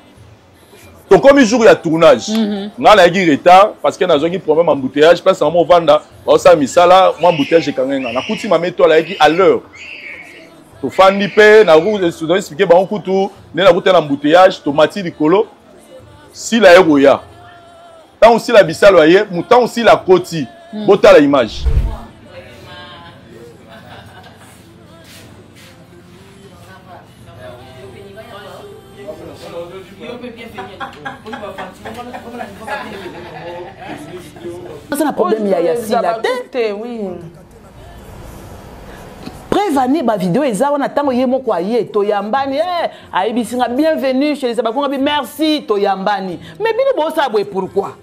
donc comme il jour ya tournage nga na yaki retard parce que nazongi problème embouteillage place à mo vanda ba sa misala mo embouteillage kangenga na kuti mame to la yaki à l'heure to fandi pe na route de expliquer ba kutu ne na route na embouteillage tomati likolo si la eroya tant aussi la Bisalo aye mutant aussi la koti bota la image c'est un problème ya Sila te oui prévenir ba vidéo eza wana tango ye moko aye to yambani ayibisinga bienvenue chez les abakonga bi merci to yambani mais bino bo sa boye pourquoi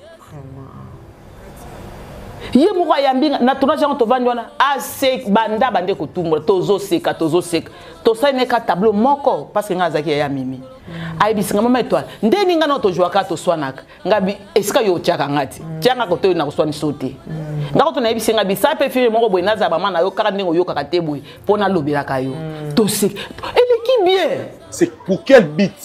ye moko ayambi na tournage en to vandwana assez banda bande ko tumba tozo seka to sa ne ka tableau moko parce que ngazaki ya mimi ayibisinga mama étoile ndeni nga no to jouaka to swanaka ngabi esika yo tiaka ngati tianga ko to na ko swani sauter ngako to na yibisinga bi sa pe film moko boy naza ba mana yo kaka ndenge yo kaka te boy pona lobelaka yo to sek elle qui bien c'est pour quel but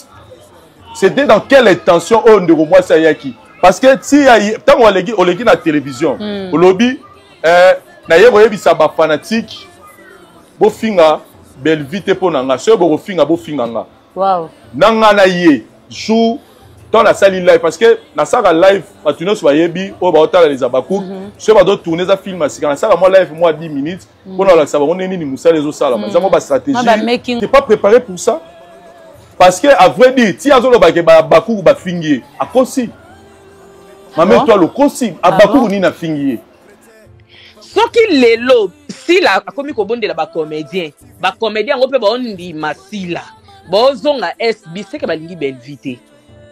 c'était dans quelle intention on de moi ça yaki parce que si tant on legi na télévision au lobby na yebo yebisa ba fanatique bo finga belle vite pona nga so bo finga nga wow nanga na ye jour dans la salle live parce que na sala live batuno so yebi o ba otala les abakou so ba do tourner za film asika na sala moi live moi 10 minutes pona la saba on nini musala les sala mais ça ba stratégie t'es pas préparé pour ça parce que à vrai dire ti azolo ba ke ba bakou ba fingier a kosi mame toi le kosi a bakou ni na fingier soki lelo Sila akomi ko bondela ba comédien ngo pe ba ondi masila bozonga SB c'est que balingi belle vite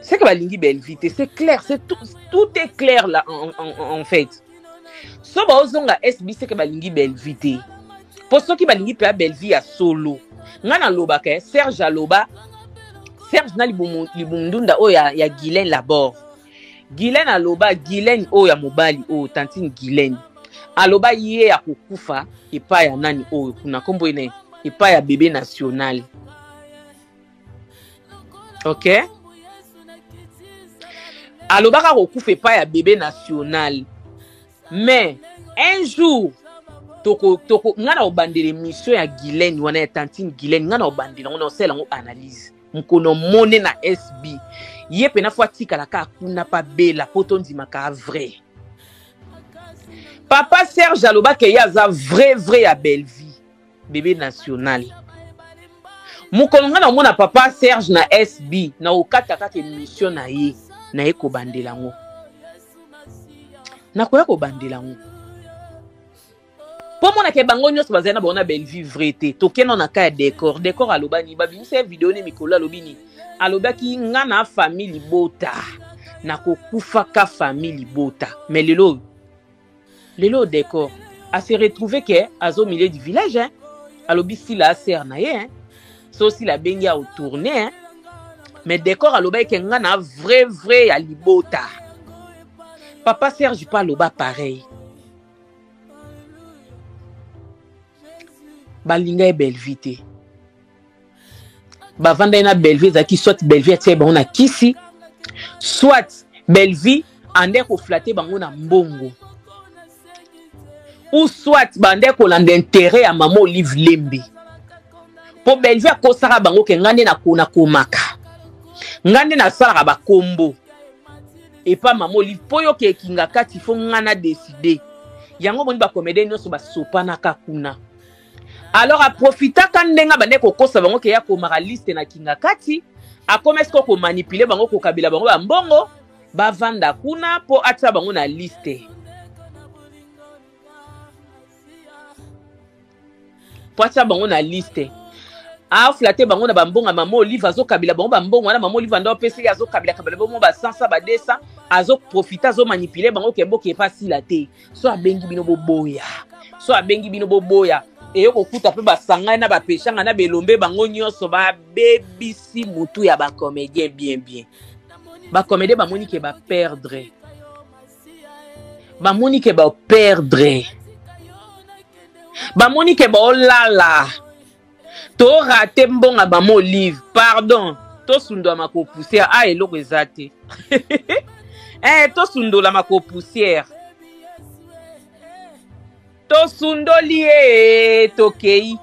c'est que balingi belle vite c'est clair c'est tout est clair là en fait so bozonga SB c'est que balingi belle vite pour ceux qui balingi pe belle vie à solo ngana loba ke Serge na libundunda o ya Guylaine Labor Guylaine aloba Guylaine o ya mobali o tantine Guylaine aloba ye ya kokufa epa ya nani o kuna kombo ene epa ya bébé national. Ok? Alobaka kokufa epa ya bébé national. Mais un jour toko ngana obandele mission ya Guylaine wana ya tantine Guylaine ngana obandela ngona osela ngo analyse mkono mone na SB ye pena fois tikala ka kuna pa bela poto ndimaka vrai papa Serge aloba ke yaza vrai ya belle vie bébé national mkono ngana mona papa Serge na SB na okata kaka mission na ye ko bandela ngo na koya ko bandela ngo pour mon ke bango nyos bazana bona belle vie vrai te to keno na ka décor aloba ni ba binse vidéo ni mikolo alobini aloba ki ngana famille bota na kokufa ka famille bota mais lelo décor a se retrouver que azo milieu du village hein alobi si la sœur na ye hein so si la bengi a tourner hein mais décor aloba ke ngana vrai ya libota papa Serge pas aloba pareil balinga e belle vite bavanda na Bellevue ezaki soit Bellevue atie bango na kisi soit Bellevue ande ko flatter bango na mbongo ou soit bande ko landa intérêt ya maman Olive Lembe po Bellevue akosaka bango ke ngande na kona komaka ngande na sala ba kombo et pas maman Olive po yo ke kinga kati fo ngana décider yango boni ba comédien nyonso ba sopana kakuna. Alors, à profiter quand ndenga bande ko kosa bango ke ya ko mara liste na kinga kati, a commence ko manipuler bango ko kabila bango ba mbongo, ba vanda kuna po atsa bango na liste. Po atsa bango na liste. A flatter bango na bambonga maman Olive azo kabila bango ba mbongo na maman Olive ndo pesi azo kabila bango ba 100 ba 200 azo profiter azo manipuler bango ke boke pas si la te. So abengi bino boboya. So abengi bino boboya. Et au coup tapé ba sanga na ba pechanga na belombe bango nyonso ba bebisi mutu ya ba comédien bien ba comédien ba moni ke ba perdre ba moni ke ba perdre ba moni ke ba olala to raté mbonga ba mo Olive pardon to sundo mako poussière a eloko ezate to sundo la mako poussière to sundolie tokei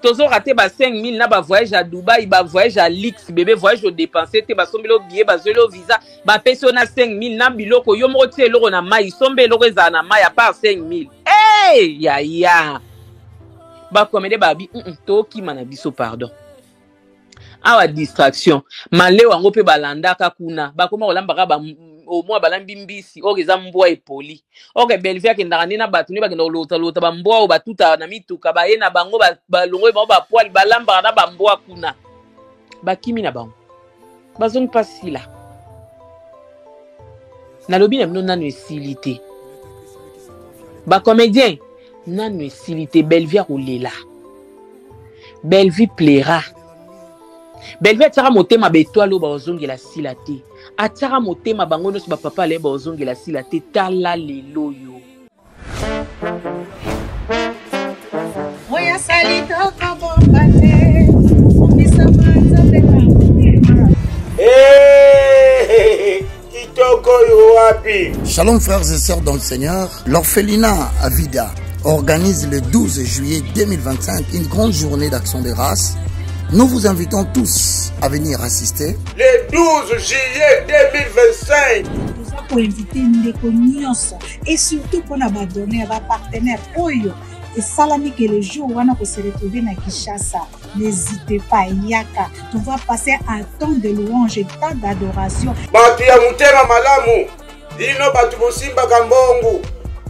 tozo raté ba 5000 na ba voyage à Dubaï ba voyage à Lix bébé voyage au dépenser te ba sombelo billet ba zelo visa ba peso na 5000 na biloko yo mo tie eloko na mai sombe eloko eza na mai à part 5000 ya ba comédie ba bi to ki mana biso pardon awa distraction male wango pe balandaka kuna ba koma olambaka ba au moins balambi mbisi okeza mbwa epoli Bellevue akendaka nde na bato nde bakenda kolota ba mbwa o batuta na mituka baye na bango balongwe bango bapoali balambaka na bambwa kuna bakimi na bango bazongi mpasi la nalobi na bino nano esili te bacomédien nano esili te Bellevue akolela Bellevue plaira Bellevue atiaka motema betoile oyo bazongela sila te atiaka motema bango nyonso bapapa ale bazongela sila te tala lelo yo Shalom frères et sœurs dans le Seigneur, l'orphelinat Avida organise le 12 juillet 2025 une grande journée d'action de grâce. Nous vous invitons tous à venir assister. Le 12 juillet 2025. Nous avons invité Ndeko Nyonso et surtout pour nous donner à partenaire Oyo et Salami que le jour où on va se retrouver à Kinshasa. N'hésitez pas, Yaka. On va passer un temps de louange et temps d'adoration. Batu ya mutema malamu. Dino batu bosimba kambongu.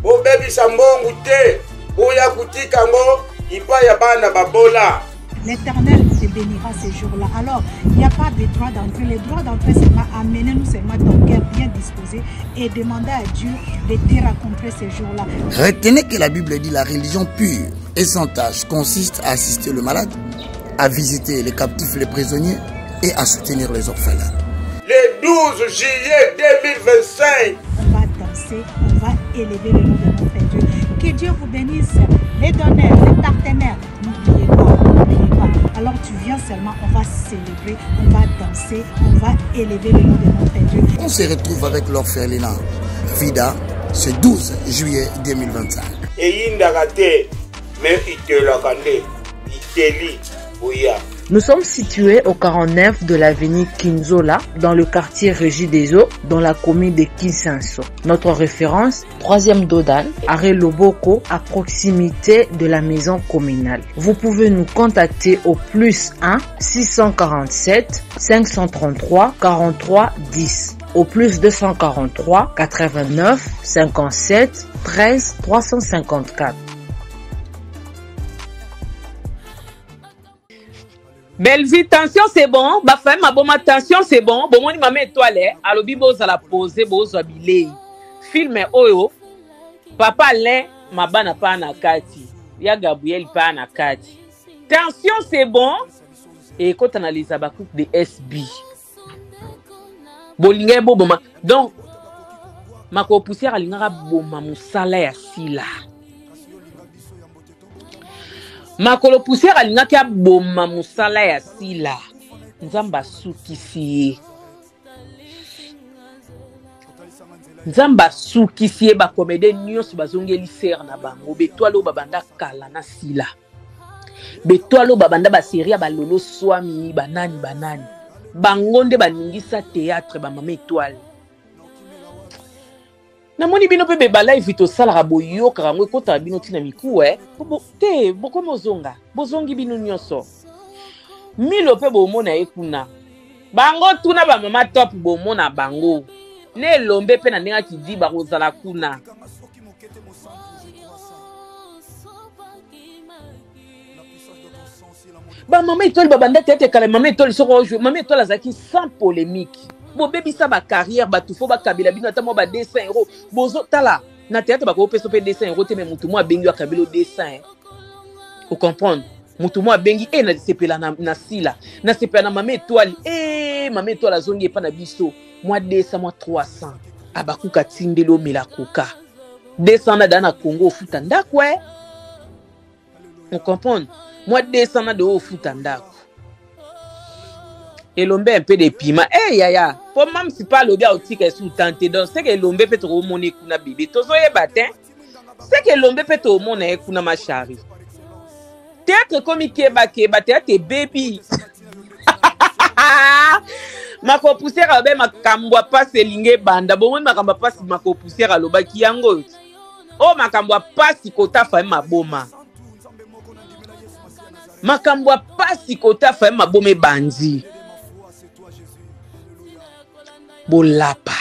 Bo bebi sambongu te. Oya kutika ngo ipa ya bana babola. L'Éternel te bénira ces jours-là. Alors, il n'y a pas de droit d'entrée. Le droit d'entrée, c'est amener nous seulement ton cœur bien disposé et demander à Dieu de te rencontrer ces jours-là. Retenez que la Bible dit la religion pure et sans tâche consiste à assister le malade, à visiter les captifs, les prisonniers et à soutenir les orphelins. Le 12 juillet 2025. On va danser, on va élever le nom de notre Dieu. Que Dieu vous bénisse, les donneurs, les partenaires. N'oubliez pas. Alors tu viens seulement, on va célébrer, on va danser, on va élever le nom de notre Dieu. On se retrouve avec l'orphelinat Vida ce 12 juillet 2025. Nous sommes situés au 49 de l'avenue Kinzola, dans le quartier Régie des Eaux, dans la commune de Kinsanso. Notre référence, 3e Dodan, arrêt Loboko, à proximité de la maison communale. Vous pouvez nous contacter au plus 1 647 533 43 10, au plus 243 89 57 13 354. Bellevue, tension c'est bon. Ba femme ma bonne attention c'est bon. Bon moni maman étoile. Alobi boza la poser boza bilei. Film oyo. Papa le mabana pa na kati. Ya Gabriel pa na kati. Tension c'est bon. Et quand on analyse ba coupe de SB. Bolinga bo boma. Donc mako poussière alingara boma musala ya sila. Makolo poussière alingaki aboma musala ya sila. nzambe asukisi ye nzambe asukisi ye bakomede nyonso bazongeli sere na bango betwale oyo babanda kala na sila betwale oyo babanda baserie ya balolo swami banani bango nde baningisa théâtre bamama étoile namoni bino mpe bebalive tosalaka boyokaka yango ekotaka bino ntina miku te bokomi ozonga bozongi bino nyonso milo mpe bomona ye kuna bango tuna bamama top bomona bango ne elombe mpe na ndenge akidi bakozala kuna bamama étoile babanda tete kala mama étoile soko ojue mama étoile azalaki sans polémique bobebisa bacarrière bato fo bakabela bino ata mwa ba 200 euros bozotala na théâtre bakopesa mpe 200 euros te me mutu mwa abengi akabela 200 ocomprendre mutu mwa abengi nasepela na sila nasepela na mama étoile mama étoile azongi epa na biso mwa 200 mwa 300 abakuka tindeli omela koka 200 na daa na Congo ofuta ndako ocomprendre mwa 200 na de ofuta ndako elombe un peu de piment yaya po mam si pas lobi autika sous tante donc c'est que elombe peut trop moni kuna bébé tozoye batin c'est que elombe peut trop mona kuna ma chérie théâtre comme keba théâtre baby mako poussière be makambwa passe linge banda bon makamba passe mako poussière alobaki yango o makambwa passe kota fa maboma makambwa passe kota fa maboma bandi bolapa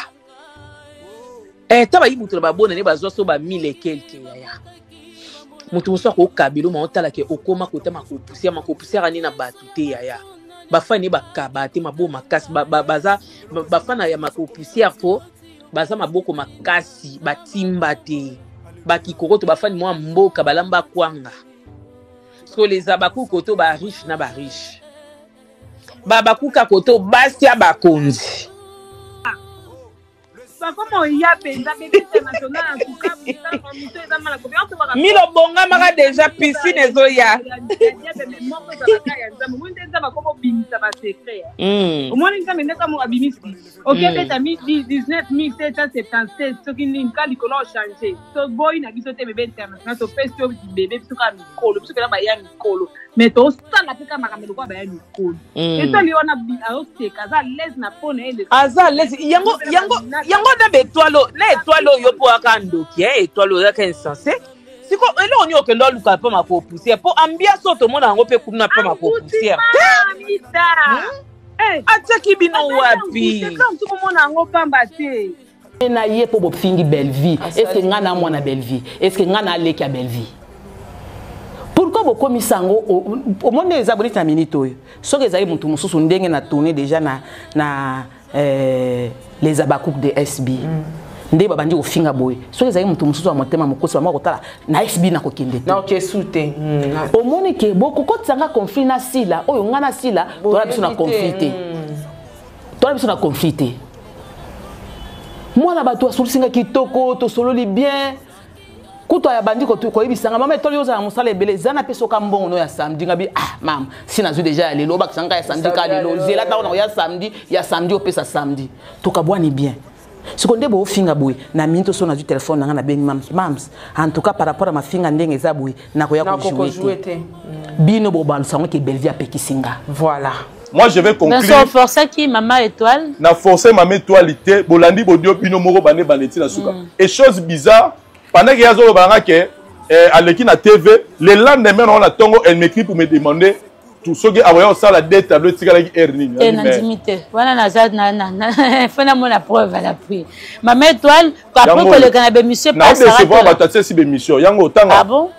taba yibuto babona ne bazoso ba 1000 et quelques yaya mutu moso ko kabilo ma otala ke okoma kota mako poussière ni na batute yaya bafani bakabate mabo makasi baza bafana ya mako poussière po baza maboko makasi batimba te bakikoko to bafani mwa mboka balamba kwanga so les abaku koto ba riche na ba riche babakuka koto basia bakonzi milo bonga maka déjà piscine ezoya omoni nzambe nde kamo abimisi okebeta 1977 soki nini ka likolo ochange toboyi na biso te bebe international topesi yo bebe biso kaka mikolo biso pela baya mikolo mais tosala mpe ka makambo lokwa baya mikolo etoli wana aoseka aza lese na pona ye aza lese yango na betwalo na etwalo oyo po aka ndoki etwalo oyo aka insensé siko eloko nini okende oluka mpe mako poussière po ambiance oyo tomona yango mpe kuna mpe mako poussière atiaki bino wapi tukomona yango pamba te na ye mpo bofingi belle vie estce nga na mwana belle vie estce nga na aleki ya belle vie pourquoi bokomisa yango omoni eza boniti na minute oyo soki ezali motu mosusu ndenge na tourné déjà na les abakouk de SB nde babandi kofinga boye soki ezali motu mosusu ya motema mokosi bamwa kotala na SB na kokende te omoni ke bokokotisanga conflit na sila oyo nga na sila tola biso na conflit te mwana bato asolusinga kitoko tosololi bien kuto ya bandi koyebisanga mama etoli ozala mosala ebele eza na mpe soka mbongo no ya samedi ngabi mama si nazwi deja ya lelo obakisanga ya samedi ka lelo zela ntango ya samedi opesa samedi tokabwani bien siko nde boofinga boye na minute so nazwi telefone nanga na bengi mams en tout cas par rapport à mafinga ndenge eza boye nakoya kojouer te bino bobalusango ke belle vie apekisinga voilà. Moi, je vais conclure. Vincent, forcer qui Maman Étoile? Na forcer Maman Étoile, bolandi bodio bino moro bane baneti na suka. Et chose bizarre, pendant qu'il y a zo banga ke aleki na TV, le lendemain on a tongo elle m'écrit pour me demander tout ce qui a voyé ça la dette tableau tika la erning. Et l'intimité. Voilà nazad na fona mona preuve à l'appui. Maman Étoile, après que le canabé monsieur passe à recevoir batatse si bémission. Yango tanga. Ah bon?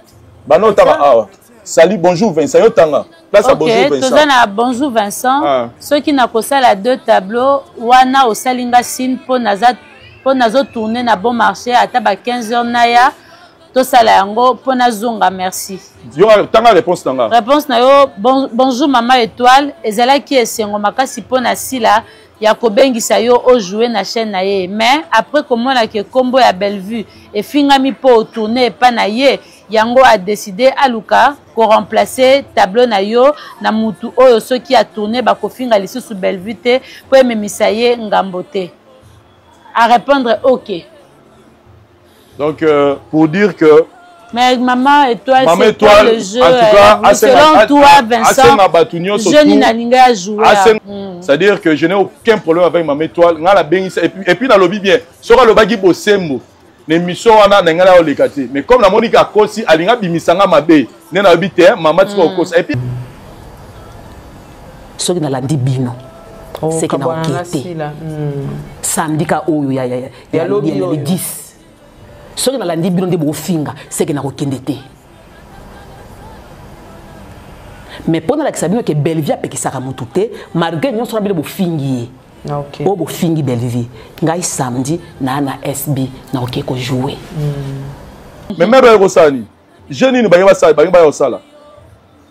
Bano tanga awa. Salut, bonjour Vincent. Yo tanga. Place à bonjour Vincent. Bonjour Vincent. Ceux qui n'ont pas la deux tableaux, wana au salinga sin pour nazo tourner na bon marché à taba 15h naya. To sala yango pour nazonga merci. Yo tanga réponse tanga. Réponse na yo bonjour Maman Étoile. Ezala qui esengo makasi pour na sila ya kobengisa yo o jouer na chaîne na ye mais après comment la ke combo ya Bellevue et fingami pour tourner pas na ye yango a décidé aluka ko remplacer tableau na yo na mutu oyo ceux qui a tourné ba kofinga lisusu Bellevue te po ememisa ye ngambo te. À répondre OK. Donc pour dire que mais maman étoile c'est le jeu. En tout cas, selon toi Vincent, je n'y n'alinga jouer. C'est-à-dire que je n'ai aucun problème avec maman étoile. Et puis dans le lobby bien, sera le bagi bosembo. L'émission wana n'engala olekati. Mais comme la Monique a kosi alinga bimisanga mabe, n'ena obité maman tiko kosi. Et puis ce qui n'a la dibino. C'est qui n'a okité. Samedi ka oyo ya le 10. Ce qui n'a la dibino de bofinga, c'est qui n'a okende te. Mais pendant la Sabino que Bellevue a peki saka mutute, malgré nous sommes bien bofingi. OK. Bo bofingi Bellevue. Ngai samedi na SB na OK ko jouer. Mais même ba rosani. Jeune ni ba sala, ba osala.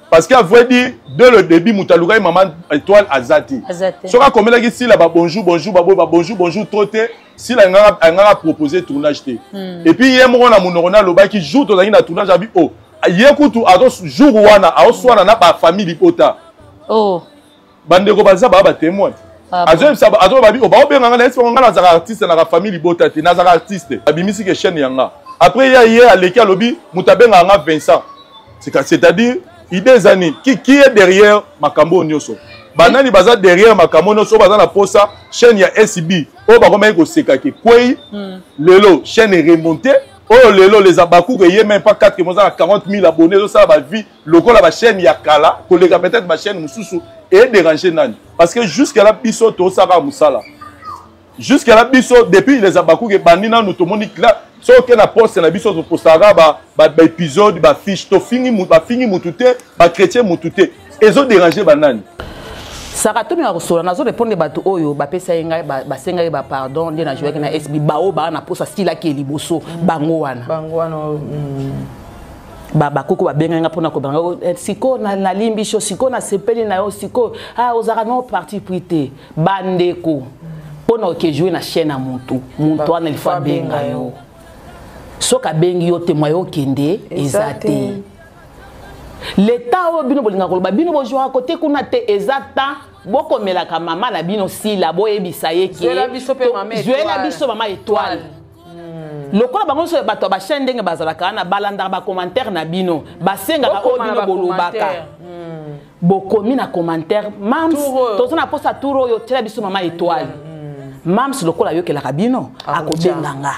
Parce qu'à vrai dire dès le début mutaluga maman étoile azati. Soka komela ki si la ba bonjour bonjour troté si la nga proposer tournage té. Et puis hier mo na monona loba ki jour to na tournage abi oh. Yekutu ados jour wana aoswana na ba famille pota. Oh. Bande ko baza ba témoin. Azo babi o ba obenga na esi ngana za artiste na famille pota te na za artiste. Abimisi ke chaîne yanga. Après hier aleki alobi mutabenga nga Vincent. C'est-à-dire il des années qui est derrière Makambo Nyoso. Banani baza derrière Makambo Nyoso baza na posa chaîne ya SB. O ba komay ko sekaki kwei. Lelo chaîne est remontée. Oh lelo les abakou que y même pas 4 mois à 40 000 abonnés ça va vie local la chaîne ya kala collègue peut-être ma chaîne mususu et déranger nani parce que jusqu'à la biso to ça va musala jusqu'à la biso depuis les abakou que banina nous to monique là so que na poste na biso to postara ba épisode ba fiche to fini mutute ba chrétien mutute et ont dérangé banani. Saratomi a reçu na zo répondre bato oyo ba pesa yenga ba senga ba pardon ndena jouer na SB bao ba na posa style ki liboso bango wana ba koko ba benga nga pona ko banga siko na limbisho siko na sepeli na yo siko ozaka no parti prité bandeko pona ke jouer na chaîne na muntu wana il faut benga yo soka bengi yo témoin yo kende ezate l'état o bino bolinga ko ba bino bo jouer à côté kuna te ezata boko melaka mama na bino sila boyebisa ye ki Zuela biso mama étoile lokola bango so bato ba chaîne ndenge bazalaka na balanda ba commentaire na bino basenga ka o bino bolobaka bokomi na commentaire mams tozana posa turo yo tela biso mama étoile mams lokola yo kelaka bino akobenganga.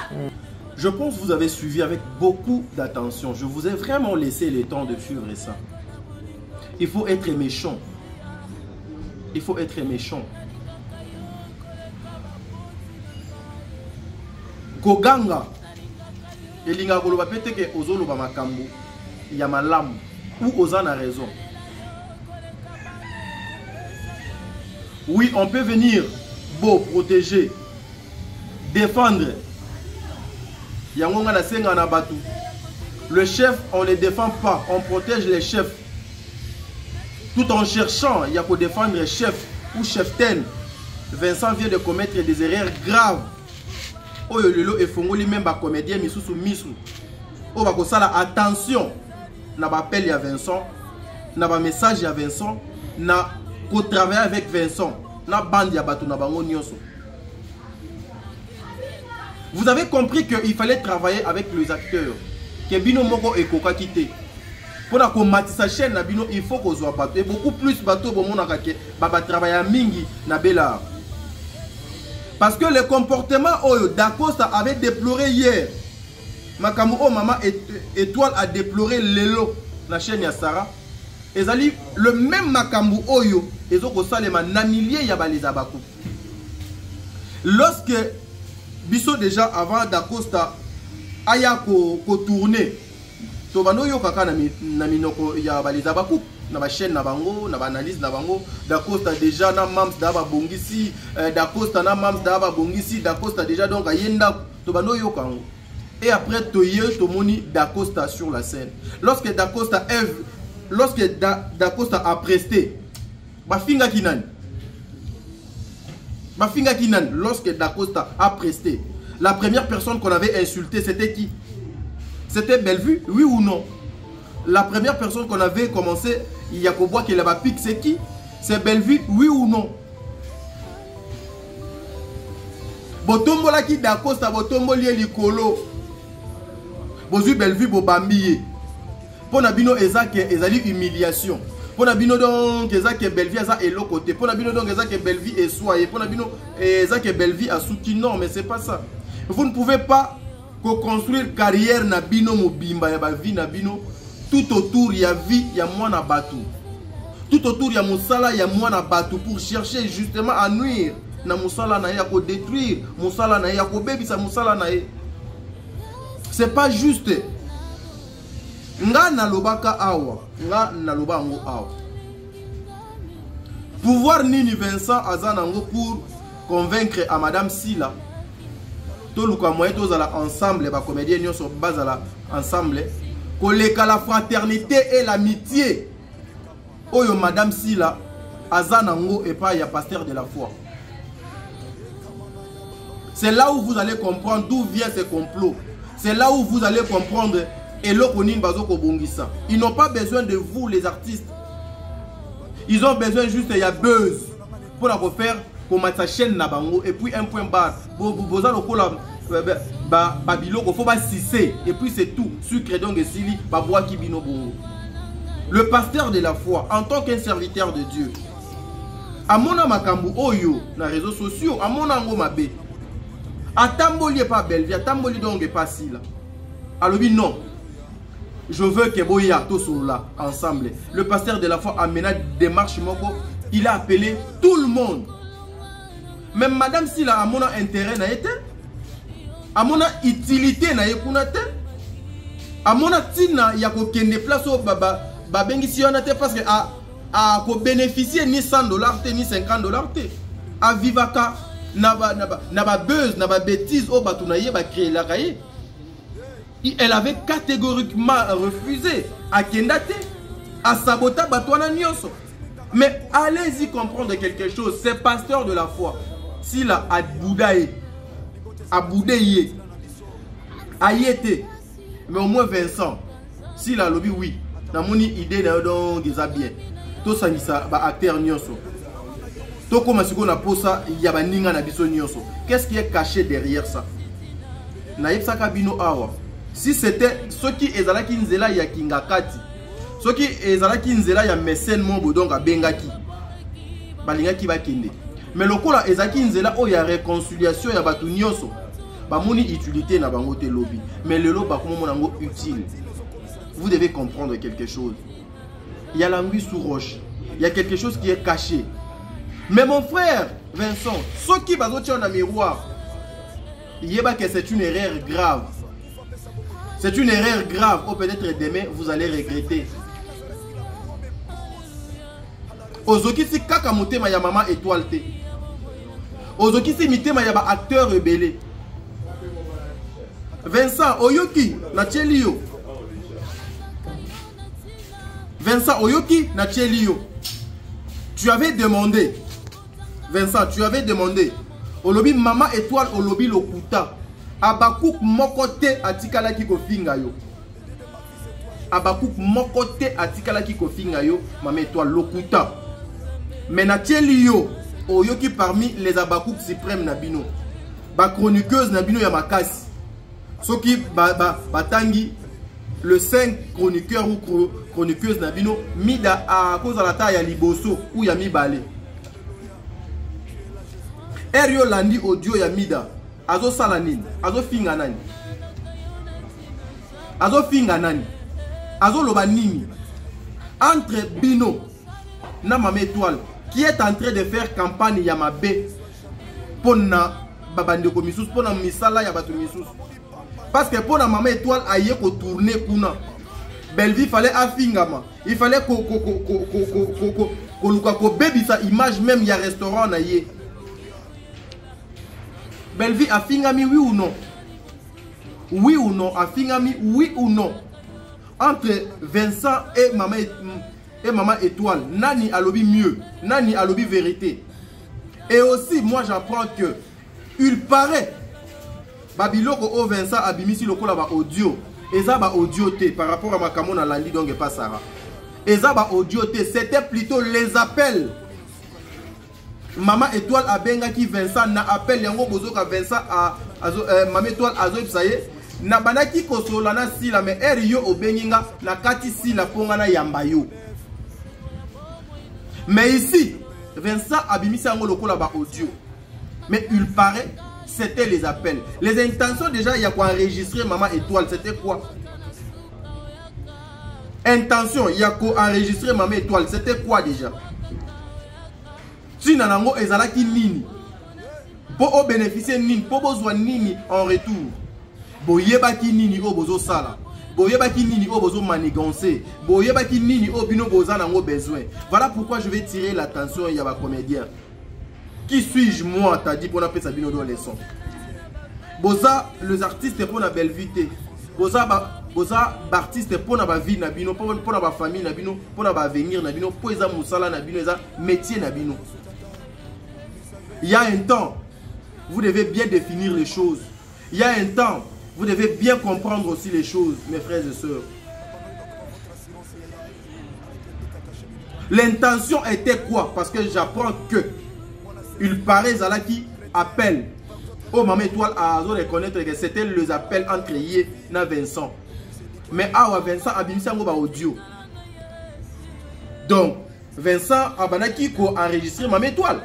Je pense que vous avez suivi avec beaucoup d'attention. Je vous ai vraiment laissé le temps de suivre ça. Il faut être méchant. Il faut être méchant. Koganga. Elinga koloba pete ke ozoloba makambo ya malamu ou ozana raison. Oui, on peut venir beau protéger, défendre. Yangonga na senga na batu. Le chef, on ne le défend pas, on protège les chefs. Tout en cherchant, il y a qu'à défendre le chef ou cheftaine. Vincent vient de commettre des erreurs graves. Oyo lelo e fongoli même ba comédien misusu misu. O ba ko sala attention na ba appel ya Vincent, na ba message ya Vincent, na ko travailler avec Vincent, na bande ya batu na bango nyonso. Vous avez compris qu'il fallait travailler avec les acteurs. Que bino moko e koka kité. Pour la combattre sa chaîne na bino, il faut qu'on soit bateau. Et beaucoup plus bateau bon mon akake baba travailler mingi na bela. Parce que le comportement Oyo Dacosta avait déploré hier. Makamou oh maman étoile a déploré lelo la chaîne ya Sarah. Ezali le même Makamou Oyo ezoko salema na milliers ya baleza bakou. Lorsque Biso déjà avant Dacosta aya ko tourner to bano yo kaka na minoko ya baleza bakou na ba chaîne na bango na ba analyse na bango Dacosta déjà na mams da ba bongisi Dacosta na mams da ba bongisi Dacosta déjà donc ayenda to bano yo kango et après to ye to moni Dacosta sur la scène lorsque Dacosta a presté ba finga kinani Mafinga Kinan, lorsque Dacosta a presté, la première personne qu'on avait insultée, c'était qui? C'était Bellevue, oui ou non? La première personne qu'on avait commencé, il y a qu'au bois qui l'a pique, c'est qui? C'est Bellevue, oui ou non? Botombo la qui d'acosta, botombo lié likolo. Bozu Bellevue, bobambiye. Pour Nabino Ezak, ezali humiliation. Pour Nabino donc Ezak Bellevue, Ezak est l'autre côté. Pour Nabino donc Ezak Bellevue est soyé. Pour Nabino Ezak Bellevue a soutenu. Non, mais c'est pas ça. Vous ne pouvez pas construire carrière Nabino Mobimba, ya vie Nabino. Tout autour, il y a vie, il y a moi na batou. Tout autour, il y a Moussala, il y a moi na batou pour chercher justement à nuire. Na Moussala na ya ko détruire. Moussala na ya ko bébi sa Moussala na ya. C'est pas juste. Nga na lobaka awa. Nga na lobango awa. Pouvoir Nini Vincent Azanango pour convaincre à Madame Sila. Tout le moyen tous à ensemble, les comédiens nous sont base à la ensemble. Que la fraternité et l'amitié. Oyo Madame Sila Azanango et pas ya pasteur de la foi. C'est là où vous allez comprendre d'où vient ce complot. C'est là où vous allez comprendre. Ils n'ont pas besoin de vous les artistes. Ils ont besoin juste il y a buzz pour la refaire comme sa chaîne nabango et puis un point barre. Babilo faut pas cesser et puis c'est tout. Sucre donc et sili babwa kibino bongo. Le pasteur de la foi en tant qu'un serviteur de Dieu. Amona makambu oyo na réseaux sociaux amona ngo mabe. Atamboli pas Bellevue, atamboli donc pas Sila. Alors non. Je veux que Boya tous là ensemble. Le pasteur de la foi a mené des démarches moko. Il a appelé tout le monde. Même Madame Sila a mon intérêt na été. A mon utilité na yekunate. A mon tina ya ko kende place au baba babengi si on était parce que a ko bénéficier ni $100 ni $50 te. A vivaka naba buzz naba bêtise au batunaye ba créer la cahier. Elle avait catégoriquement refusé à Kendate, à Sabota Batouana Nyonso. Mais allez-y comprendre quelque chose. C'est pasteur de la foi. S'il a Boudaï, à Boudaï, à Yété, mais au moins Vincent, s'il a lobby, oui. Dans mon idée, donc, ils ont bien. Tout ça, c'est un acteur Nyonso. Tout comme si on a posé ça, il y a un ninga na biso Nyonso. Qu'est-ce qui est caché derrière ça? Naïf Sakabino Awa. Si c'était ceux qui ezalaki nzela ya kingakati, ceux qui ezalaki nzela ya mécène mobo donc a bengaki, balingaki bakende. Mais lokola ezaki nzela o ya réconciliation ya batu nyonso, ba moni utilité na bango te lobby. Mais le loba comme monango utile. Vous devez comprendre quelque chose. Il y a l'anguille sous roche. Il y a quelque chose qui est caché. Mais mon frère Vincent, ceux qui bazoti en miroir, il y a que c'est une erreur grave. C'est une erreur grave. Ou peut-être demain, vous allez regretter. Ozoki si kaka motema ya maman étoile te. Ozoki si mitema ya ba acteur rebelle. Vincent Oyoki na Chelio. Vincent Oyoki na Chelio. Tu avais demandé. Vincent, tu avais demandé. Olobi maman étoile olobi lokuta. Abakouk mokote atikala ki kofinga yo. Abakouk mokote atikala ki kofinga yo. Maman étoile lokuta. Mais na tieli yo. Oyoki parmi les abakouk suprêmes nabino. Ba chroniqueuse nabino ya makasi. Soki batangi le 5 chroniqueur ou chroniqueuse nabino. Mida à cause de la taille ya liboso ou ya mibale. Erio landi audio ya mida. Azo salanine, azo finga nani. Azo finga nani. Azo loba nini. Entre Bino na Mama Étoile qui est en train de faire campagne ya mabe pour na babandeko misusu pour na misala ya bato misusu. Parce que pour na Mama Étoile aye ko tourner kuna. Bellevue fallait afingama. Il fallait ko luka ko baby sa image même ya restaurant na ye. Bellevue a fingami oui ou non? Oui ou non? A fingami oui ou non? Entre Vincent et Maman Étoile, nani a lobby mieux? Nani a lobby vérité? Et aussi, moi j'apprends que il paraît Babiloko o Vincent a bimisi lokola ba audio eza ba audio te par rapport à makambo na landi donc pas Sarah. Eza ba audio te, c'était plutôt les appels. Maman Étoile a benga ki Vincent na appel yango bozoka Vincent a Maman Étoile azo psaye na banaki kosola na sila mais yo obenginga na kati sila ponga na yamba yo. Mais ici Vincent abimisa yango lokola ba audio. Mais il paraît c'était les appels. Les intentions déjà il y a quoi enregistrer Maman Étoile, c'était quoi? Intention, il y a quoi enregistrer Maman Étoile, c'était quoi déjà? Si nanango ezalaki nini pour bénéficier nini pour besoin nini en retour boyebaki nini o bozo sala boyebaki nini o bozo manigancer boyebaki nini o bino boza nango besoin. Voilà pourquoi je vais tirer l'attention ya ba comédien. Qui suis-je moi t'as dit pour appeler ça bino dans leçon. Boza les artistes pour na belle vie. Boza artiste pour na ba vie na bino pour na ba famille na bino pour na ba avenir na bino pour eza musala na bino eza métier na bino. Il y a un temps, vous devez bien définir les choses. Il y a un temps, vous devez bien comprendre aussi les choses, mes frères et sœurs. L'intention était quoi? Parce que j'apprends que il paraît Zala qui appelle. Oh, Maman Étoile a reconnaître que c'était les appels entre Yé et Vincent. Mais ah, Vincent a mis ça audio. Donc, Vincent a enregistré Maman Étoile.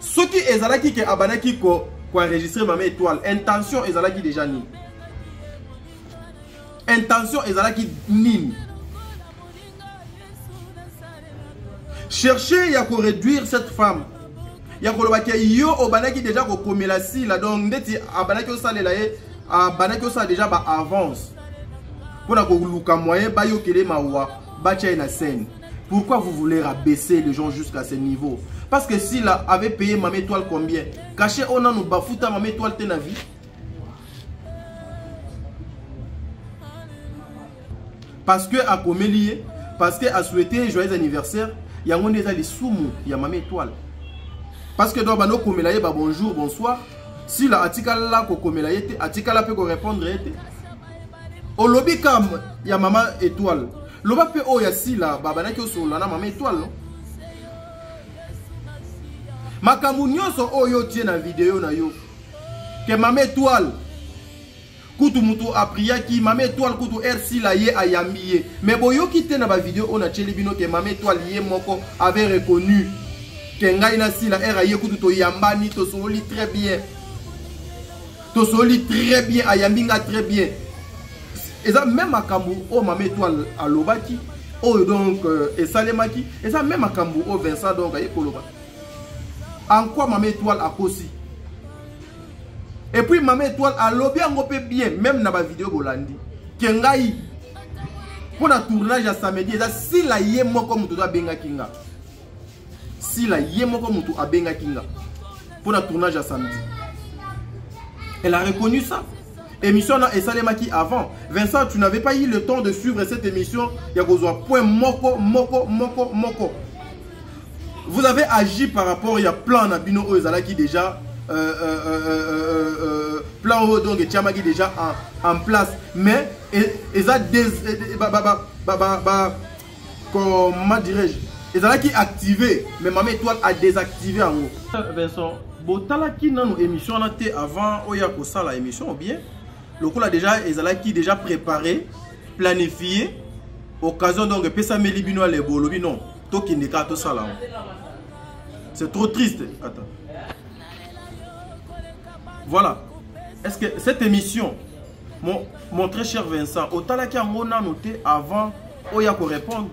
Ce qui est Zalaki qui a enregistré Maman Étoile, intention est Zalaki déjà ni. Intention est Zalaki ni. Chercher à réduire cette femme. Il y a yo obanaki déjà ko komela si la donc ndeti abanaki osalela ye abanaki osala déjà ba avance. Pour na ko luka moyen ba yo kele mawa ba tia na scène. Pourquoi vous voulez rabaisser les gens jusqu'à ce niveau? Parce que si là avait payé Maman Étoile combien? Caché on a nous bafuta Maman Étoile te na vie. Parce que a komelié, parce que a souhaité joyeux anniversaire, il y a un des ali soumou, il y a Maman Étoile. Parce que dans bano komelaye ba bonjour, bonsoir. Si la atikala la ko komelaye te, atikala pe ko répondre te. Au lobby kam ya Maman Étoile. Loba pe o ya si la babana ki osola na Maman Étoile non. Makambu nyonso oyo tie na vidéo na yo. Que Maman Étoile kutu mutu apria ki Maman Étoile kutu RC la ye ayambiye. Mais boyo ki te na ba vidéo on a tcheli bino que Maman Étoile ye moko avait reconnu que ngaina si la era ye kutu to yambani to soli très bien. To soli très bien ayambinga très bien. Et ça même makambu o Maman Étoile à lobaki o donc et salemaki et ça même makambu o Vincent donc aye koloba. En quoi Maman Étoile a aussi? Et puis Maman Étoile a lobby en peu bien même dans la vidéo bolandi kengai pour le tournage à samedi et ça si la ye moko mutu a benga kinga si la ye moko mutu a benga kinga pour le tournage à samedi. Elle a reconnu ça. Émission na esalemaki avant. Vincent, tu n'avais pas eu le temps de suivre cette émission. Il y a besoin point moko. Vous avez agi par rapport à plan Nabino Ozala qui déjà plan donc Tchamagi déjà en place. Mais ils a comment dirais-je? Ils ont qui activé, mais Maman Étoile a désactivé en haut. Vincent, botala qui dans nos émissions avant Oya Kosa la émission ou bien le coup là déjà ils ont qui déjà préparé, planifié, occasion donc pesa melibino les bolobi non. C'est trop triste. Attends. Voilà. Est-ce que cette émission, mon très cher Vincent, au talaki on a noté avant Oya ko répondre,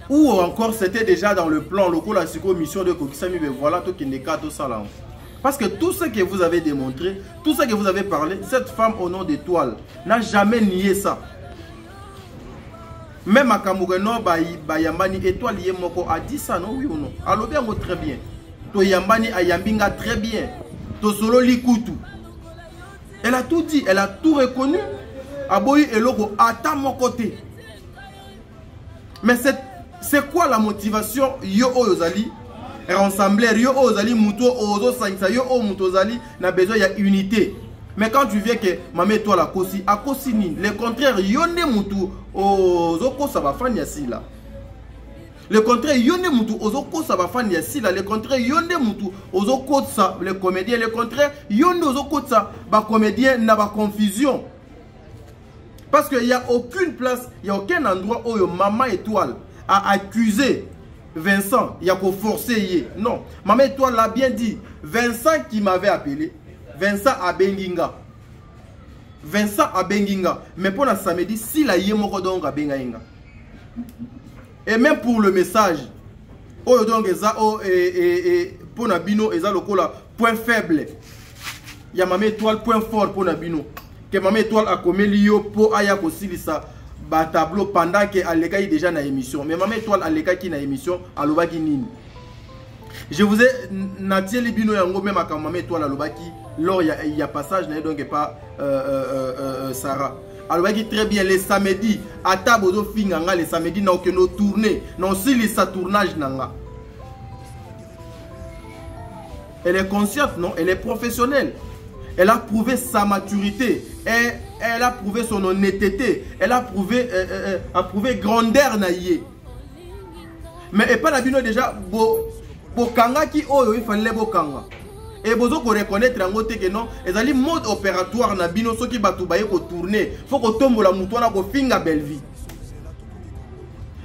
ou encore c'était déjà dans le plan le la mission de Kokisami, mais voilà tout qui n'est qu'à tout ça là. Parce que tout ce que vous avez démontré, tout ce que vous avez parlé, cette femme au nom d'Étoile n'a jamais nié ça. Même à Kamugano, Yambani Étoile Yemoko a dit ça, non, oui ou non? Alors bien, très bien. To Yambani a Yambinga très bien. To Solo Likutu. Elle a tout dit, elle a tout reconnu. Aboyi et Logo à mon côté. Mais c'est quoi la motivation? Yo Ozali, rassembler, yo Ozali, Muto Ozo Saïsa, yo Muto Ozali, n'a besoin de unité. Mais quand tu viens que Mame toi la kosi, a kosi ni. Le contraire, yonde mutu ozoko sa bafani yasi là. Le contraire, yonde mutu ozoko sa bafani yasi là. Le contraire, yonde mutu ozoko sa les comédiens. Le contraire, yonde ozoko sa ba comédien na ba confusion. Parce qu'il n'y a aucune place, il n'y a aucun endroit où Maman Étoile a accusé Vincent, il y a qu'au forcer. Non, Maman Étoile l'a bien dit. Vincent qui m'avait appelé, Vincent Abenginga. Vincent Abenginga. Mais pour la samedi, si la yémoko donc Abenginga. Et même pour le message, oh donc pour Nabino, eza lokola point faible. Il y a Maman Étoile point fort pour Nabino. Que Maman Étoile a commis l'io pour aya kosilisa ba tableau pendant que Aleka est déjà dans l'émission. Mais Maman Étoile Aleka qui dans l'émission, alobaki nini. Je vous ai natie les bino yango même à Maman Étoile alobaki lors il y a passage donc pas Sarah. Alobaki très bien les samedis à tabozo finganga les samedis na okeno tourner non silisa tournage nanga. Elle est consciente non, elle est professionnelle. Elle a prouvé sa maturité, elle a prouvé son honnêteté, elle a prouvé grandeur naïe. Mais et pas la bino déjà bokanga qui oh il fallait bokanga. Et bozo ko reconnaître en côté que non, les ali mode opératoire na bino so ki batu baye ko tourner, faut ko tombo la mutwana ko finga belle vie.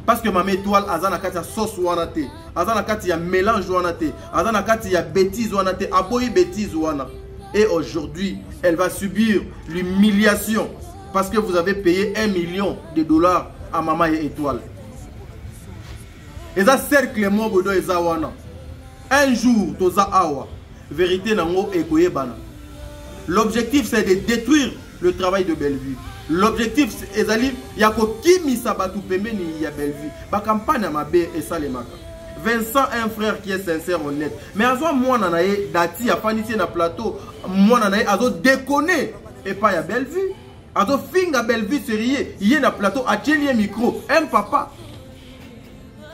Parce que Maman Étoile azana kati ya sauce wana te, azana kati ya mélange wana te, azana kati ya bêtise wana te, aboyi bêtise wana. Et aujourd'hui, elle va subir l'humiliation parce que vous avez payé $1 million à Maman Étoile. Et ça cercle mobodo ezawana. Un jour, toza awa, vérité nango ekoye bana. L'objectif c'est de détruire le travail de Bellevue. L'objectif c'est ezali yako kimi sabatu pembeni ya Bellevue. Ba campagne mabe et salemaka. Vincent, un frère qui est sincère, honnête. Mais à ce moment, on a dati à panier na plateau. Moi, on a déconné. Et pas à Bellevue. À ce fin à Bellevue, sérieux. Il y a un plateau à Tchélier micro. Un papa.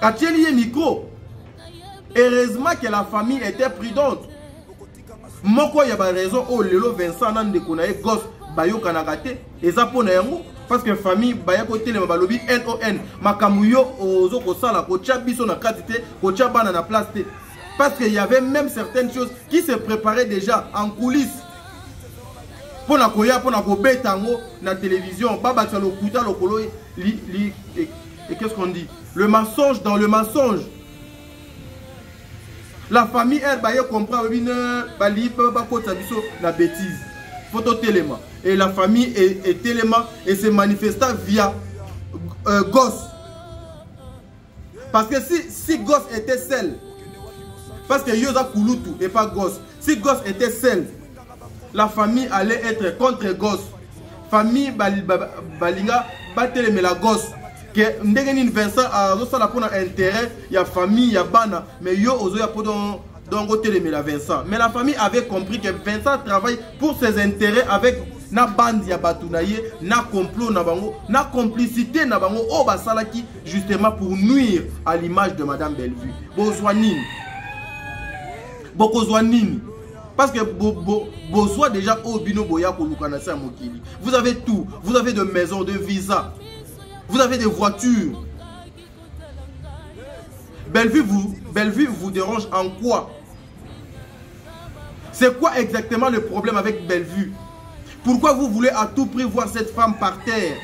À Tchélier micro. Heureusement que la famille était prudente. Moi, il y a raison. Oh, Lelo Vincent, on a déconné. Gosse, Bayo Kanagate. Et ça, pour nous. Parce que famille baya côté le mabalobi NON makamuyo ozo ko sala ko biso na katite ko bana na place te. Parce qu'il y avait même certaines choses qui se préparaient déjà en coulisses. Pour na koya pour na ko betango na télévision baba tsalo kuta lokolo et qu'est-ce qu'on dit? Le mensonge dans le mensonge. La famille elle baya comprend bali ba ko biso la bêtise. Photo téléma. Et la famille est tellement et se manifesta via Gosse. Parce que si Gosse était seul, parce que Yosa Kouloutou et pas Gosse, si Gosse était seul, la famille allait être contre Gosse. Famille Balinga battait la Gosse. Que Ndegeni Vincent a intérêt, il y a famille, il y a bana, mais yo ozo ya podon donc la Vincent. Mais la famille avait compris que Vincent travaille pour ses intérêts avec na bande ya batunaye, na complot na bango, na complicité na bango o basalaki justement pour nuire à l'image de Madame Bellevue. Bozwanini. Bokozwanini. Parce que Bozoa déjà au bino boya ko lukanasa mokili. Vous avez tout, vous avez de maisons, de visas. Vous avez des voitures. Bellevue vous dérange en quoi? C'est quoi exactement le problème avec Bellevue? Pourquoi vous voulez à tout prix voir cette femme par terre?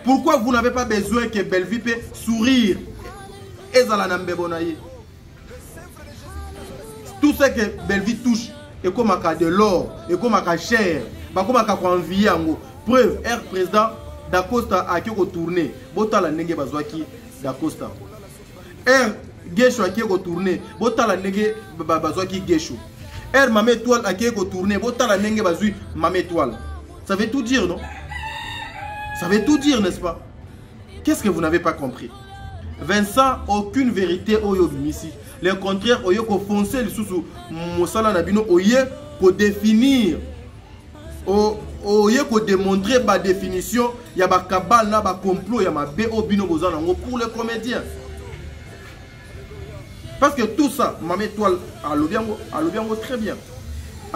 Pourquoi vous n'avez pas besoin que Bellevue puisse sourire? Tout ce que Bellevue touche est comme de l'or, et comme de chair, comme envier. Preuve, Air Président d'Acosta a qui retourné. Botala nenge bazwaki d'Acosta. Air Gesho a qui retourné. Botala nenge bazwaki Gesho. Air Maman Étoile a qui retourné. Botala nenge bazui Maman Étoile. Ça veut tout dire, non? Ça veut tout dire, n'est-ce pas? Qu'est-ce que vous n'avez pas compris? Vincent, aucune vérité au ici. Le contraire, au lieu de foncer le sous Moussala Nabino, au lieu de définir, au lieu de démontrer ma définition, il y a un cabal, un complot, il y a un béobino pour les comédiens. Parce que tout ça, Maman Étoile, a l'obiango très bien.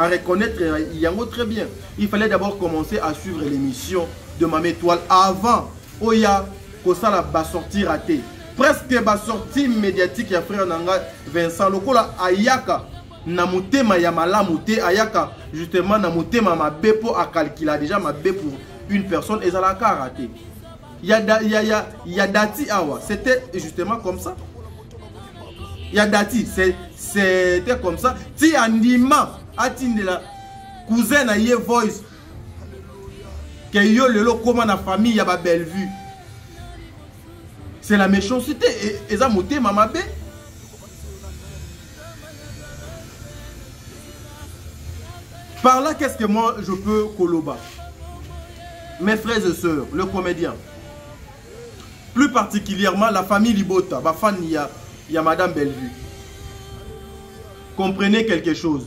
à reconnaître Yango très bien. Il fallait d'abord commencer à suivre l'émission de Mama Étoile avant Oya Kosala va sortir raté. Presque ba sortie médiatique ya frère Nanga Vincent Lokola Ayaka na mutema ya malamu te Ayaka justement na mutema mabe pour à calculer déjà mabe pour une personne et ça l'a raté. Yadati Awa, c'était justement comme ça. Yadati, c'était comme ça. Si Andima atinde la cousin a ye voice que yo lelo comment na famille ya ba belle vue. C'est la méchanceté et ça monté mama bé. Par là, qu'est-ce que moi je peux coloba? Mes frères et sœurs, le comédien. Plus particulièrement la famille Libota, ma fan il y a Madame Bellevue. Comprenez quelque chose.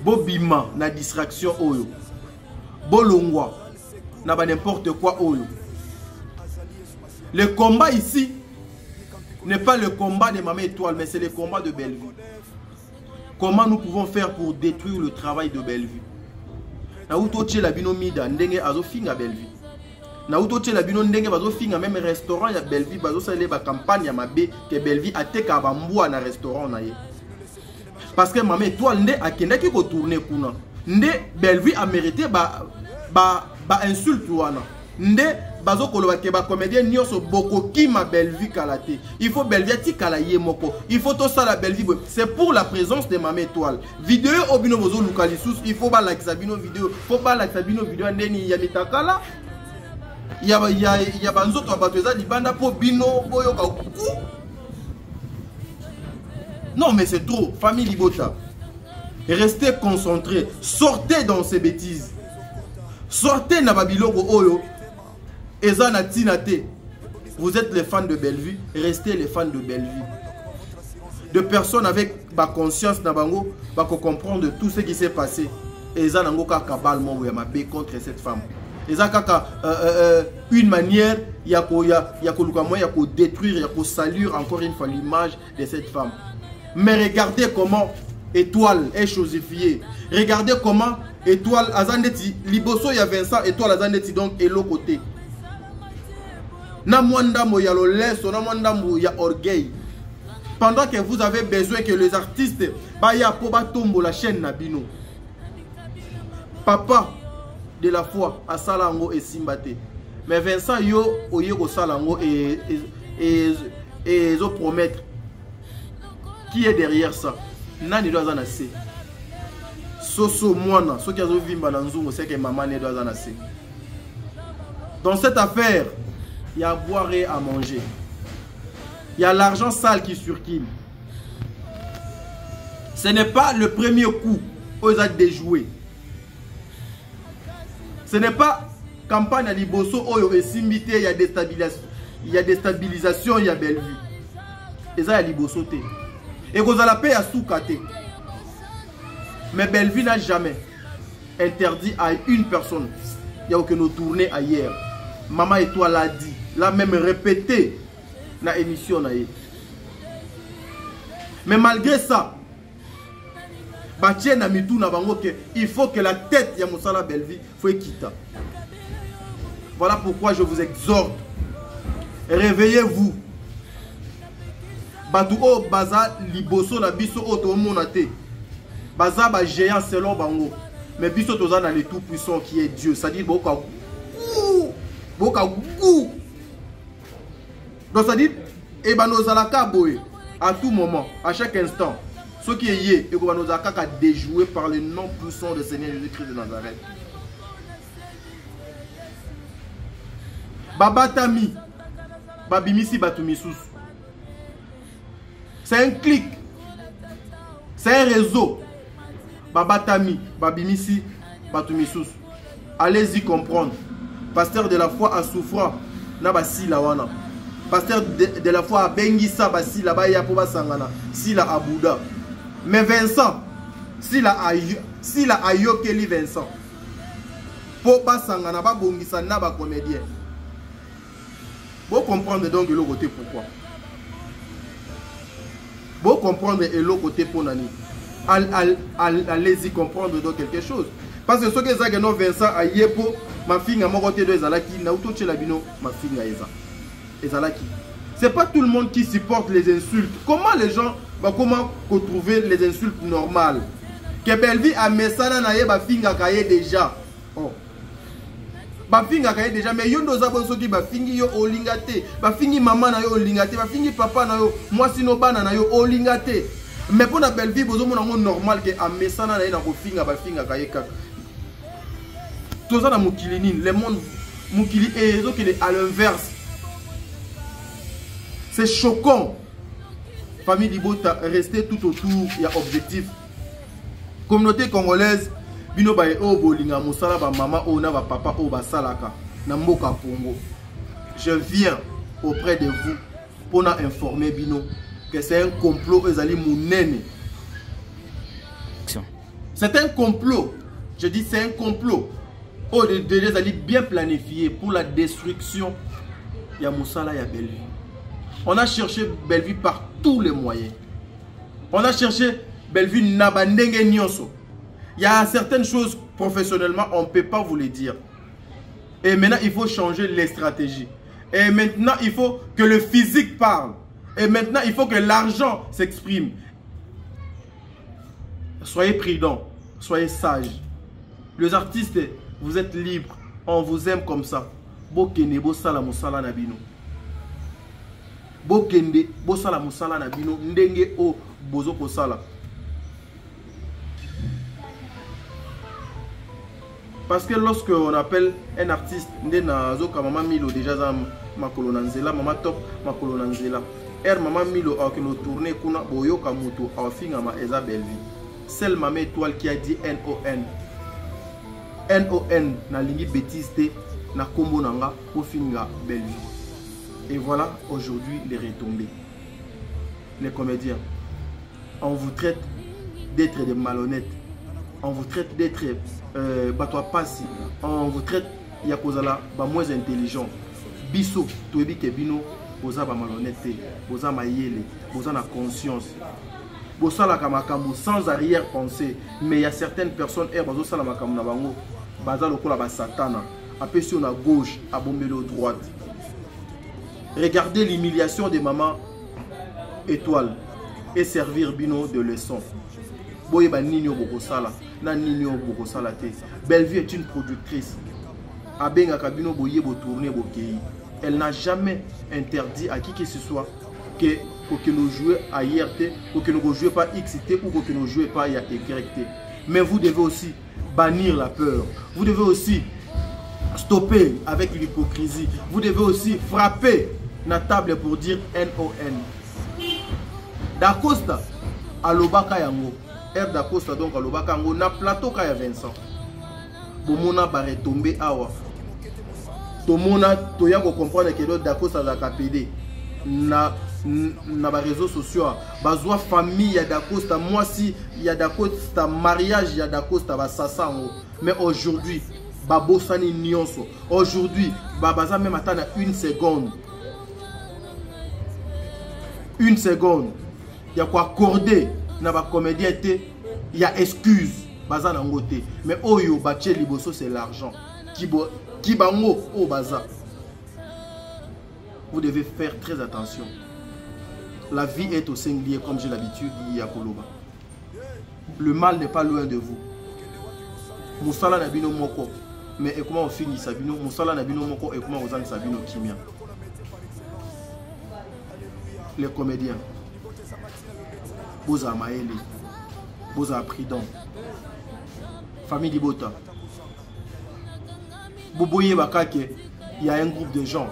Bobima na distraction oyo. Bolongwa na ba n'importe quoi oyo. Le combat ici n'est pas le combat de Mama Étoile, mais c'est le combat de Bellevue. Comment nous pouvons faire pour détruire le travail de Bellevue? Na utoche la bino mida ndenge azofinga Bellevue. Na utoche la bino ndenge bazofinga même restaurant ya Bellevue bazo sale ba campagne ya mabe que Bellevue ateka ba mbwa na restaurant na ye. Parce que Mama Étoile nde akendaki ko tourner kuna. Nde Bellevue a mérité ba insulte wana. Nde bazo koloba ke ba comédien nyoso boko ki ma Bellevue kalate. Il faut Bellevue ti kala ye moko. Il faut to ça la Bellevue. C'est pour la présence de Mama Étoile. Vidéo obino bozo lukalisus, il faut ba la xabino vidéo, faut ba la xabino vidéo ndeni ya mitakala. Ya banzoto abateza libanda po bino boyo ka. Non mais c'est trop, famille Libota. Restez concentrés, sortez dans ces bêtises. Sortez na babiloko oyo. Ezana Tinate. Vous êtes les fans de Bellevue, restez les fans de Bellevue. De personnes avec ma conscience nabango, va comprendre tout ce qui s'est passé. Ezana ngoka kabalmo ou yamabe contre cette femme. Ezaka une manière yako détruire, yako salir encore une fois l'image de cette femme. Mais regardez comment Étoile est chosifiée. Regardez comment Étoile Azandeti, Liboso ya Vincent, Étoile Azandeti donc est l'autre côté. Na mwandamo ya loleso, na mwandamo ya orgueil. Pendant que vous avez besoin que les artistes baya po batombo la chaîne Nabino. Papa de la foi à Salango et Simbate. Mais Vincent yo oyeko Salango et zo promettre. Qui est derrière ça? Nani doit en assez. Soso Moana, ceux qui ont vimba dans Zoom, c'est que maman ne doit en assez. Dans cette affaire, il y a à boire et à manger. Il y a l'argent sale qui circule. Ce n'est pas le premier coup aux a déjoué. Ce n'est pas campagne à Liboso où il y a simbité, il y a déstabilisation, il y a Bellevue. Et ça, il y a Liboso. Et vous allez payer à Soukate. Mais Bellevue n'a jamais interdit à une personne. Il y a aucune tournée ailleurs. Mama Étoile l'a dit. L'a même répété dans l'émission. Mais malgré ça, il faut que la tête de Moussala Bellevue soit quitte. Voilà pourquoi je vous exhorte. Réveillez-vous. Batou o baza liboso na biso o to monate. Baza ba géant selon bango. Mais biso toza na le tout puissant qui est Dieu. Ça dit boka gou. Donc ça dit e banozalaka boye à tout moment, à chaque instant. Ce qui est yé et banozalaka déjoué par le nom puissant de Seigneur Jésus-Christ de Nazareth. Babatami babimisi batumisus. C'est un clic. C'est un réseau. Babatami, Babimisi, Batumisus. Allez-y comprendre. Pasteur de la foi à souffrant. Nabasi la wana. Pasteur de la foi à Bengisa basi la baya poba sangana. Si la Abouda. Mais Vincent, si la Ayokeli Vincent. Poba sangana ba bongisa naba comédien. Vous comprenez donc de l'autre côté pourquoi. Vous comprenez et l'autre côté pour Nani. allez-y comprendre donc quelque chose. Parce que ce que ça que non Vincent a yepo ma fille à mon côté de ezalaki na uto chela bino ma fille a ezalaki. C'est pas tout le monde qui supporte les insultes. Comment les gens comment trouver les insultes normales? Que Belleville a mesana na ye ba finga kaye déjà. Oh. Ba finga kaye déjà mais yo ndoza bonso ki ba fingi yo olingate, ba fingi maman na yo olingate, ba fingi papa na yo, moi sino bana na yo olingate. Mais pour la Belleville bozo mona ngo normal que a mesana na ye na ko finga ba finga kaye kaka. Tout ça dans Moukili, le monde Moukili est à l'inverse. C'est choquant. Famille Dibota, rester tout autour, il y a objectif. Communauté congolaise, bino bae o bolinga musala ba mama o na ba papa o ba salaka na mboka Congo. Je viens auprès de vous pour informer bino que c'est un complot ezali munene. C'est un complot. Je dis c'est un complot. Oh, déjà bien planifié pour la destruction. Il y a Moussala, il y a Belleville. On a cherché Belleville par tous les moyens. On a cherché Belleville Nabandenge Nyonso. Il y a certaines choses professionnellement, on ne peut pas vous les dire. Et maintenant, il faut changer les stratégies. Et maintenant, il faut que le physique parle. Et maintenant, il faut que l'argent s'exprime. Soyez prudents, soyez sages. Les artistes, vous êtes libres. On vous aime comme ça. Bokende, bosala musala nabino. Bokende, bosala musala nabino. Ndenge o bozo kosala. Parce que lorsque on appelle un artiste, ndena zoka mama Milo déjà za makolo nanzela, mama top makolo nanzela. Mama Milo a que nos tournées kuna boyo kamuto a finga ma eza Belleville. Celle mama étoile qui a dit NON. NON na lingi bêtise na kombo nanga au finga Belleville. Et voilà aujourd'hui les retombées. Les comédiens, on vous traite d'être des malhonnêtes. On vous traite d'être batwa passi. On vous traite yakozala ba moins intelligent. Biso toyebi ke bino boza ba malhonnête, boza mayele, boza na conscience. Bosala kamakambo sans arrière-pensée, mais il y a certaines personnes bazo sala makambo na bango baza lokola ba satana, apesi na gauche, à bombelo droite. Regardez l'humiliation de maman étoile et servir bino de leçon. Boye ba ninyo bokosala, na ninyo bokosala te. Belleville est une productrice. Abenga kabino boye bo tourner bokei. Elle n'a jamais interdit à qui que ce soit que nous jouions à IRT, ou que nous ne jouions pas XT, ou que nous ne jouions pas YT. Mais vous devez aussi bannir la peur. Vous devez aussi stopper avec l'hypocrisie. Vous devez aussi frapper la table pour dire NON. D'Acosta, à l'Obaka Yango. D'Acosta donc à l'Obaka Yango. Na plateau Kaya Vincent. Bomona va retomber awa. Tomona, toya ko comprendre que l'autre D'Acosta a KPD. Na réseaux sociaux, bazwa famille ya d'Acosta, moi si ya d'Acosta mariage ya d'Acosta ba sasango. Mais aujourd'hui, babo sani nyonso. Aujourd'hui, babaza même attendre une seconde. Une seconde. Il y a quoi accorder na ba comédien té, il y a excuse baza na ngote. Mais oyo bache liboso c'est l'argent. Ki bango o baza. Vous devez faire très attention. La vie est au singulier, comme j'ai l'habitude d'y à Koloba. Le mal n'est pas loin de vous. Moussala Nabino Moko. Mais et comment on finit Sabino? Moussala Nabino Moko et comment on Sabino Kimia? Les comédiens. Boza Maele. Boza Pridon. Famille Dibota. Boboye Bakake. Il y a un groupe de gens.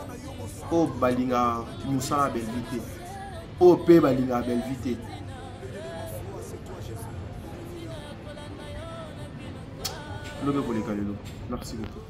Oh balinga Moussa Belleville. Oh pe balinga Belleville. Merci beaucoup.